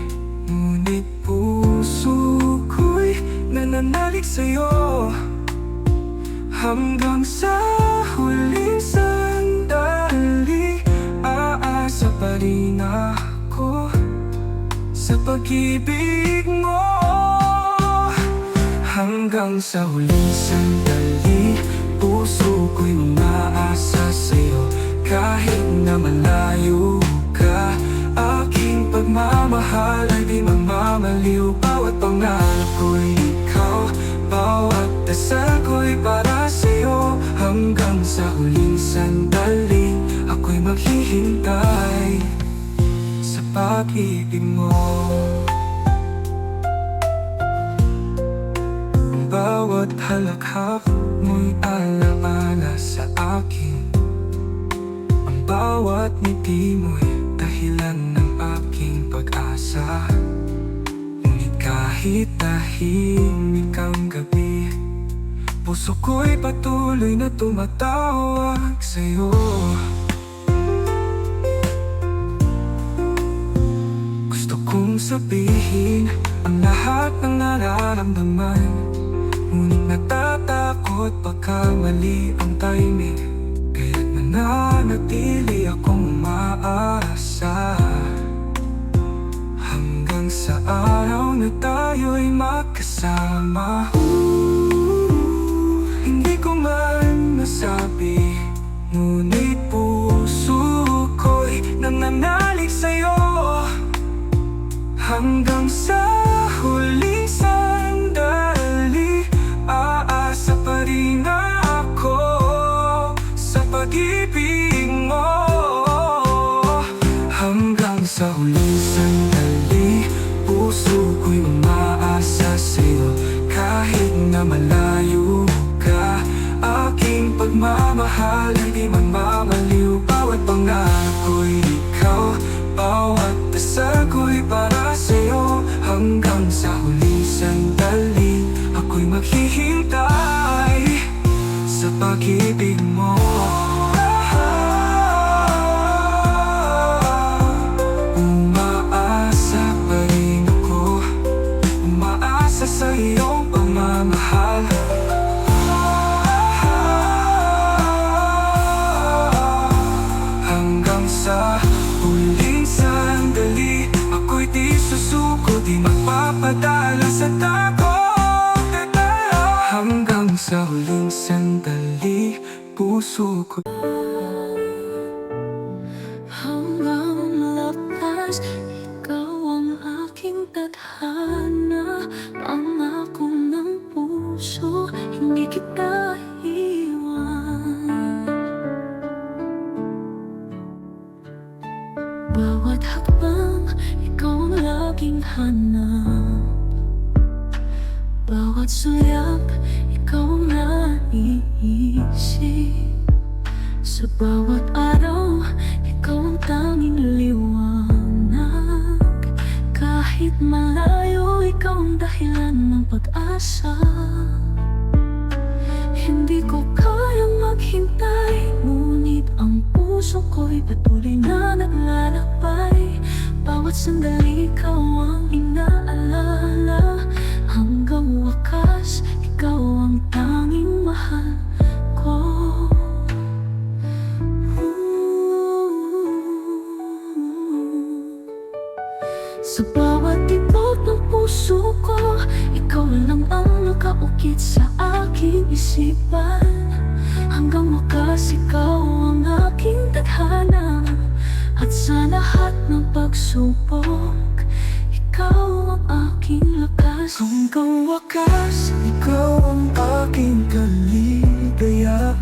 ngunit puso ko'y nananalig sa'yo. Hanggang sa huling sandali, aasa pa rin ako sa pag-ibig mo. Hanggang sa huling sandali, puso ko'y umaasa sa'yo. Kahit na malayo ka, aking pagmamahal ay di mamamaliw. Bawat pangarap ko'y ikaw, bawat dasal ko'y para sa'yo. Hanggang sa huling sandali, ako'y maghihintay sa pag-ibig mo. Bawat halakhak mo'y alaala sa akin. Ang bawat ngiti mo'y dahilan ng aking pag-asa. Ngunit kahit tahimik ang gabi, puso ko'y patuloy na tumatawag sa'yo. Gusto kong sabihin ang lahat ng nararamdaman, ngunit natatakot baka mali ang timing. Kaya't nananatili akong umaasa, hanggang sa araw na tayo'y magkasama. Hindi ko man masabi, ngunit puso ko'y nananalig sa'yo. Hanggang sa huling sandali, aasa pa rin ako sa pag-ibig mo. Hanggang sa huling sandali, puso ko'y umaasa sa'yo. Kahit na malayo ka, aking pagmamahal ay di mamamaliw. Bawat pangarap ko'y ikaw, bawat dasal ko'y para sa'yo. Hanggang sa huling sandali, ako'y maghihintay sa pag-ibig mo. Umaasa pa rin ako, umaasa sa iyong pagmamahal. Hanggang sa huling sandali, ako'y di susuko, di magpapadala sa takot. Hanggang sa huling sandali, puso ko Hanggang malapas, ikaw ang aking tadhana. Pangako ng puso, hindi kita iwan. bawat sulyap, ikaw ang naiisip. Sa bawat araw, ikaw ang tanging liwanag. Kahit malayo, ikaw ang dahilan ng pag-asa. Hindi ko kayang maghintay, ngunit ang puso ko'y patuloy na naglalakbay. Bawat sandali, ikaw ang inaalala. Hanggang wakas, ikaw ang tanging mahal ko. Sa bawat tibok ng puso ko, ikaw lang ang nakaukit sa aking isipan. Hanggang wakas, ikaw ang aking tadhana. At sa lahat ng pagsubok, ikaw ang aking lakas. Hanggang wakas, ikaw ang aking kaligayahan.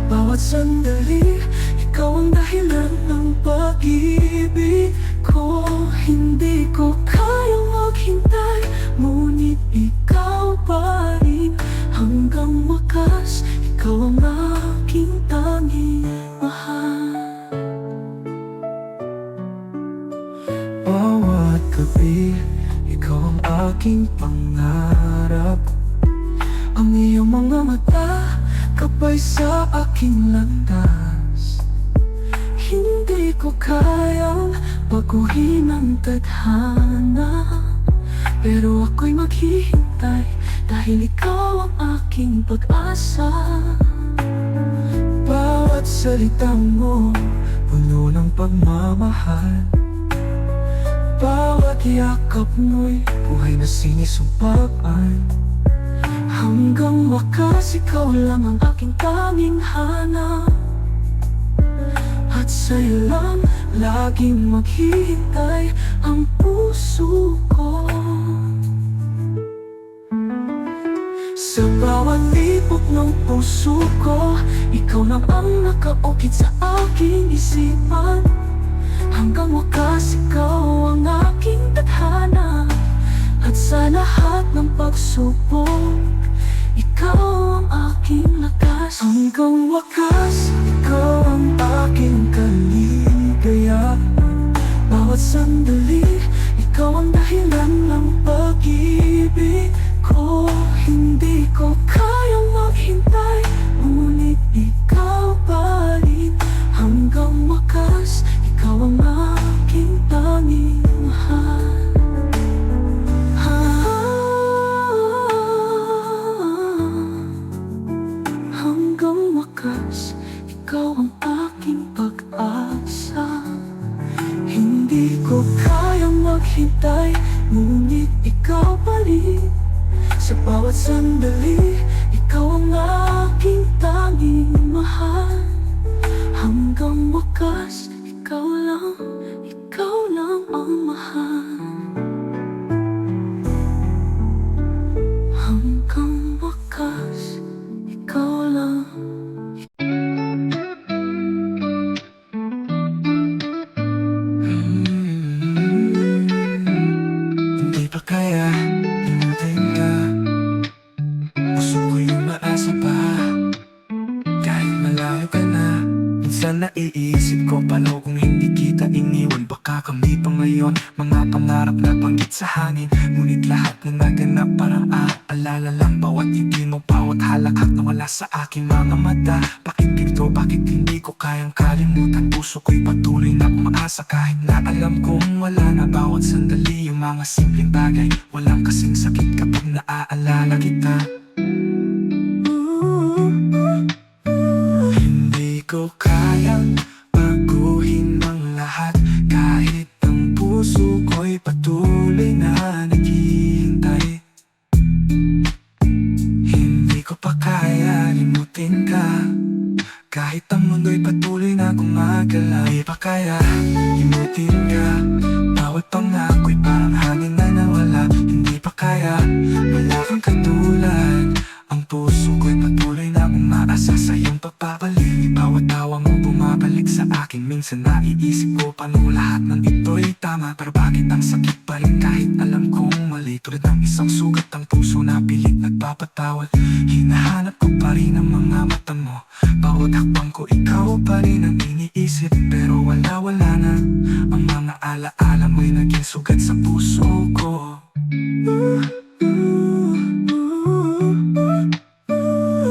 Bawat sandali, ikaw ang dahilan ng pag-ibig ko. Hindi ko kayang maghintay, ngunit ikaw pa rin. Hanggang wakas, ikaw ang aking tanging mahal. Bawat gabi, ikaw ang aking pangarap. Ang iyong mga mata, kapay sa aking landas. Hindi ko kayang baguhin ang tadhana, pero ako'y maghihintay dahil ikaw ang aking pag-asa. Bawat salita mo, puno ng pagmamahal. Bawat yakap mo'y buhay na sinisumbakan. Hanggang wakas, ikaw lang ang aking tanging hanap. At sa'yo lang laging maghihintay ang puso ko. Sa bawat lipok ng puso ko, ikaw lang ang nakaukit sa aking isipan. Hanggang wakas, ikaw ang aking tadhana. At sa lahat ng pagsubok, ikaw ang aking lakas. Hanggang wakas, ikaw ang aking kaligayahan. Bawat sandali, ikaw ang dahilan ng pag-ibig ko. Hindi ko kayang maghintay, ngunit ikaw pa rin. Hanggang wakas, ikaw ang aking tanging mahal. Hanggang wakas, ikaw ang aking pag-asa. Hindi ko kayang maghintay, ngunit ikaw pa rin. Sa bawat sandali, ikaw ang aking tanging mahal. Hanggang wakas, ikaw lang ang mahal. Hanggang wakas, ikaw lang. Hindi pa kaya, limutin ka. Puso ko'y umaasa pa, kahit malayo ka na. Minsan naiisip ko, paano kung hindi kita iniwan? Baka kami pa ngayon, mga pangarap na banggit sa hangin. Ngunit lahat na naganap parang aalala lang. Bawat ngiti mo, bawat halakhak na wala sa aking mga mata. Bakit ganito, bakit hindi ko kayang kalimutan? Puso ko'y patuloy na umaasa kahit na alam kong wala na. Bawat sandali, yung mga simpleng bagay, walang kasing sakit kapag naaalala kita. Hindi ko kayang baguhin ang lahat, kahit ang puso ko'y patuloy na naghihintay. Hindi ko pa kaya limutin ka, kahit ang mundo'y patuloy na gumagalaw. Hindi pa kaya limutin ka, bawat pangako'y parang hangin na nawala. Hindi pa kaya, wala kang katulad. Ang puso ko'y patuloy na umaasa sa iyong pagpapalik. Bawat tawa mo bumabalik sa akin. Minsan naiisip ko, paano lahat ng ito'y tama? Pero bakit ang sakit pa rin kahit alam kong mali? Tulad ng isang sugat, ang puso puso na pilit nagpapatawad. Hinahanap ko pa rin ang mga mata mo. Bawat hakbang ko ikaw pa rin ang iniisip. Pero wala na ang mga alaala mo'y naging sugat sa puso ko.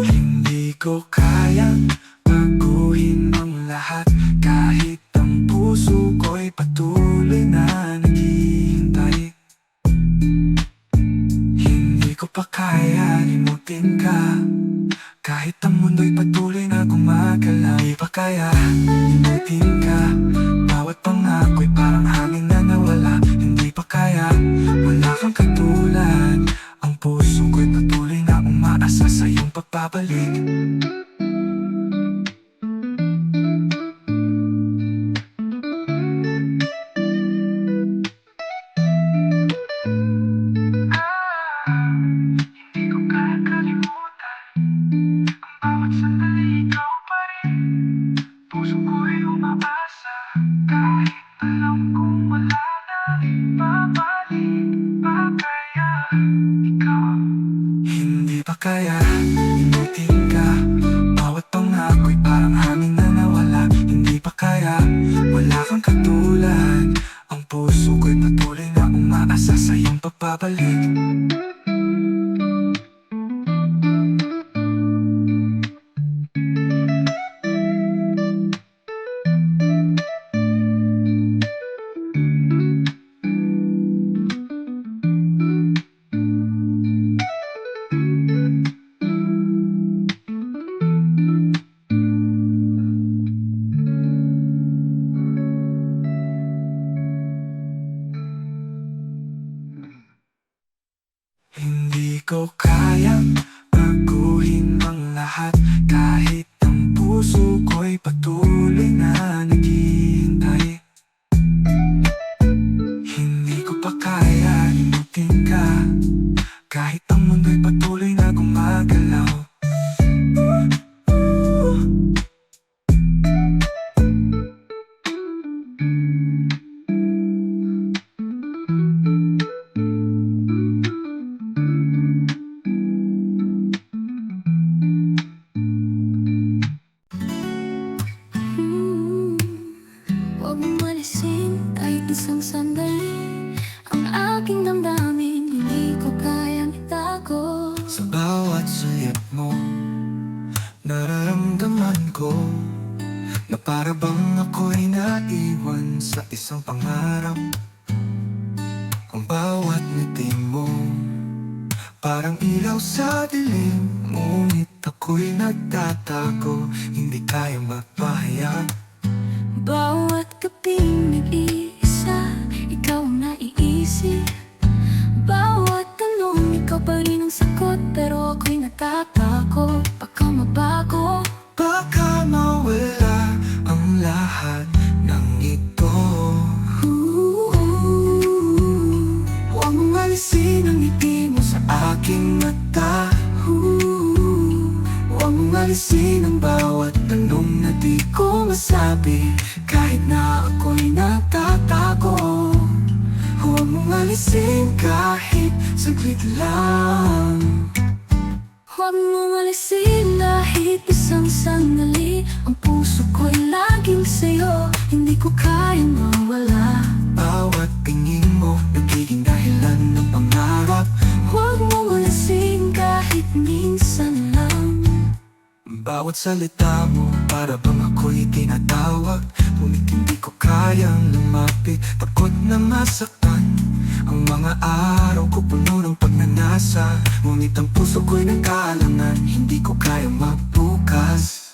Hindi ko kayang baguhin ang lahat, kahit ang puso ko'y patuloy na naghihintay. Hindi ko pa kaya limutin ka, kahit ang mundo'y patuloy na gumagalaw. Hindi pa kaya limutin ka, bawat pangako'y parang hangin na nawala. Hindi pa kaya, wala kang katulad. Ang puso ko'y patuloy na umaasa sa iyong pagbabalik. Hindi ko kaya kalimutan ang bawat sandali ikaw pa rin. Puso ko'y umaasa, kahit alam kong wala na babalik. Pa kaya ikaw? Hindi pa kaya limutin ka, bawat pangako'y parang hangin na nawala. Hindi pa kaya, wala kang katulad. Ang puso ko'y patuloy na umaasa sa iyong pagbabalik. Hindi ko kayang baguhin ang lahat, kahit ang puso ko'y patuloy na naghihintay. Hindi ko pa kaya limutin ka, kahit ang mundo'y patuloy na gumagalaw. Huwag mong alisin kahit isang sandali ang aking damdamin, hindi ko kayang itago. Sa bawat sayap mo, nararamdaman ko na para bang ako'y naiwan sa isang pangarap. Ang bawat ngiti mo, parang ilaw sa dilim, ngunit ako'y nagtatago, hindi kayang magpahayag. Bawat gabing nag-iisa, ikaw ang naiisip. Bawat tanong, ikaw pa rin ang sagot, pero ako'y natatakot, baka mabago. Baka mawala ang lahat ng ito. Huwag mong alisin ang ngiti mo sa aking mata. Huwag mong alisin ang bawat tanong na di ko masabi, kahit na ako'y natatago. Huwag mong alisin kahit saglit lang. Huwag mong alisin kahit isang sandali, ang puso ko'y laging sa'yo, hindi ko kayang mawala. Bawat tingin mo, nagiging dahilan ng pangarap. Huwag mong alisin kahit minsan lang. Bawat salita mo, para bang ako'y tinatawag, ngunit hindi ko kayang lumapit, takot na masaktan. Ang mga araw ko puno ng pagnanasa, ngunit ang puso ko'y nagkaalangan, hindi ko kayang magbukas.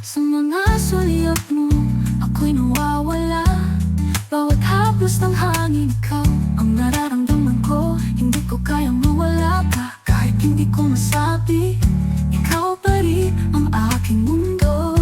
Sa mga sulyap mo, ako'y nawawala. Bawat haplos ng hangin, ikaw ang nararamdaman ko, hindi ko kayang mawala ka. Kahit hindi ko masabi, ikaw pa rin ang aking mundo.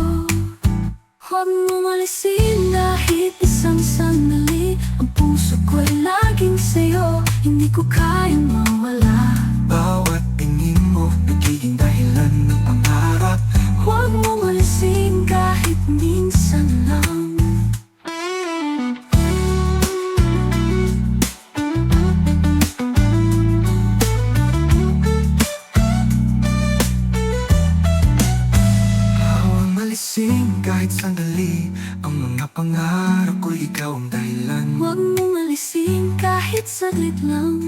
Huwag mong alisin kahit isang sandali, ang puso ko'y laging sa'yo, hindi ko kayang mawala. Bawat tingin mo, nagiging dahilan ng pangarap. Huwag mong alisin kahit minsan lang. pangarap ko, ikaw ang dahilan. Huwag mong alisin kahit saglit lang,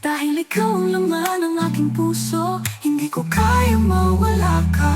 dahil ikaw ang laman ng aking puso. Hindi ko kaya mawala ka.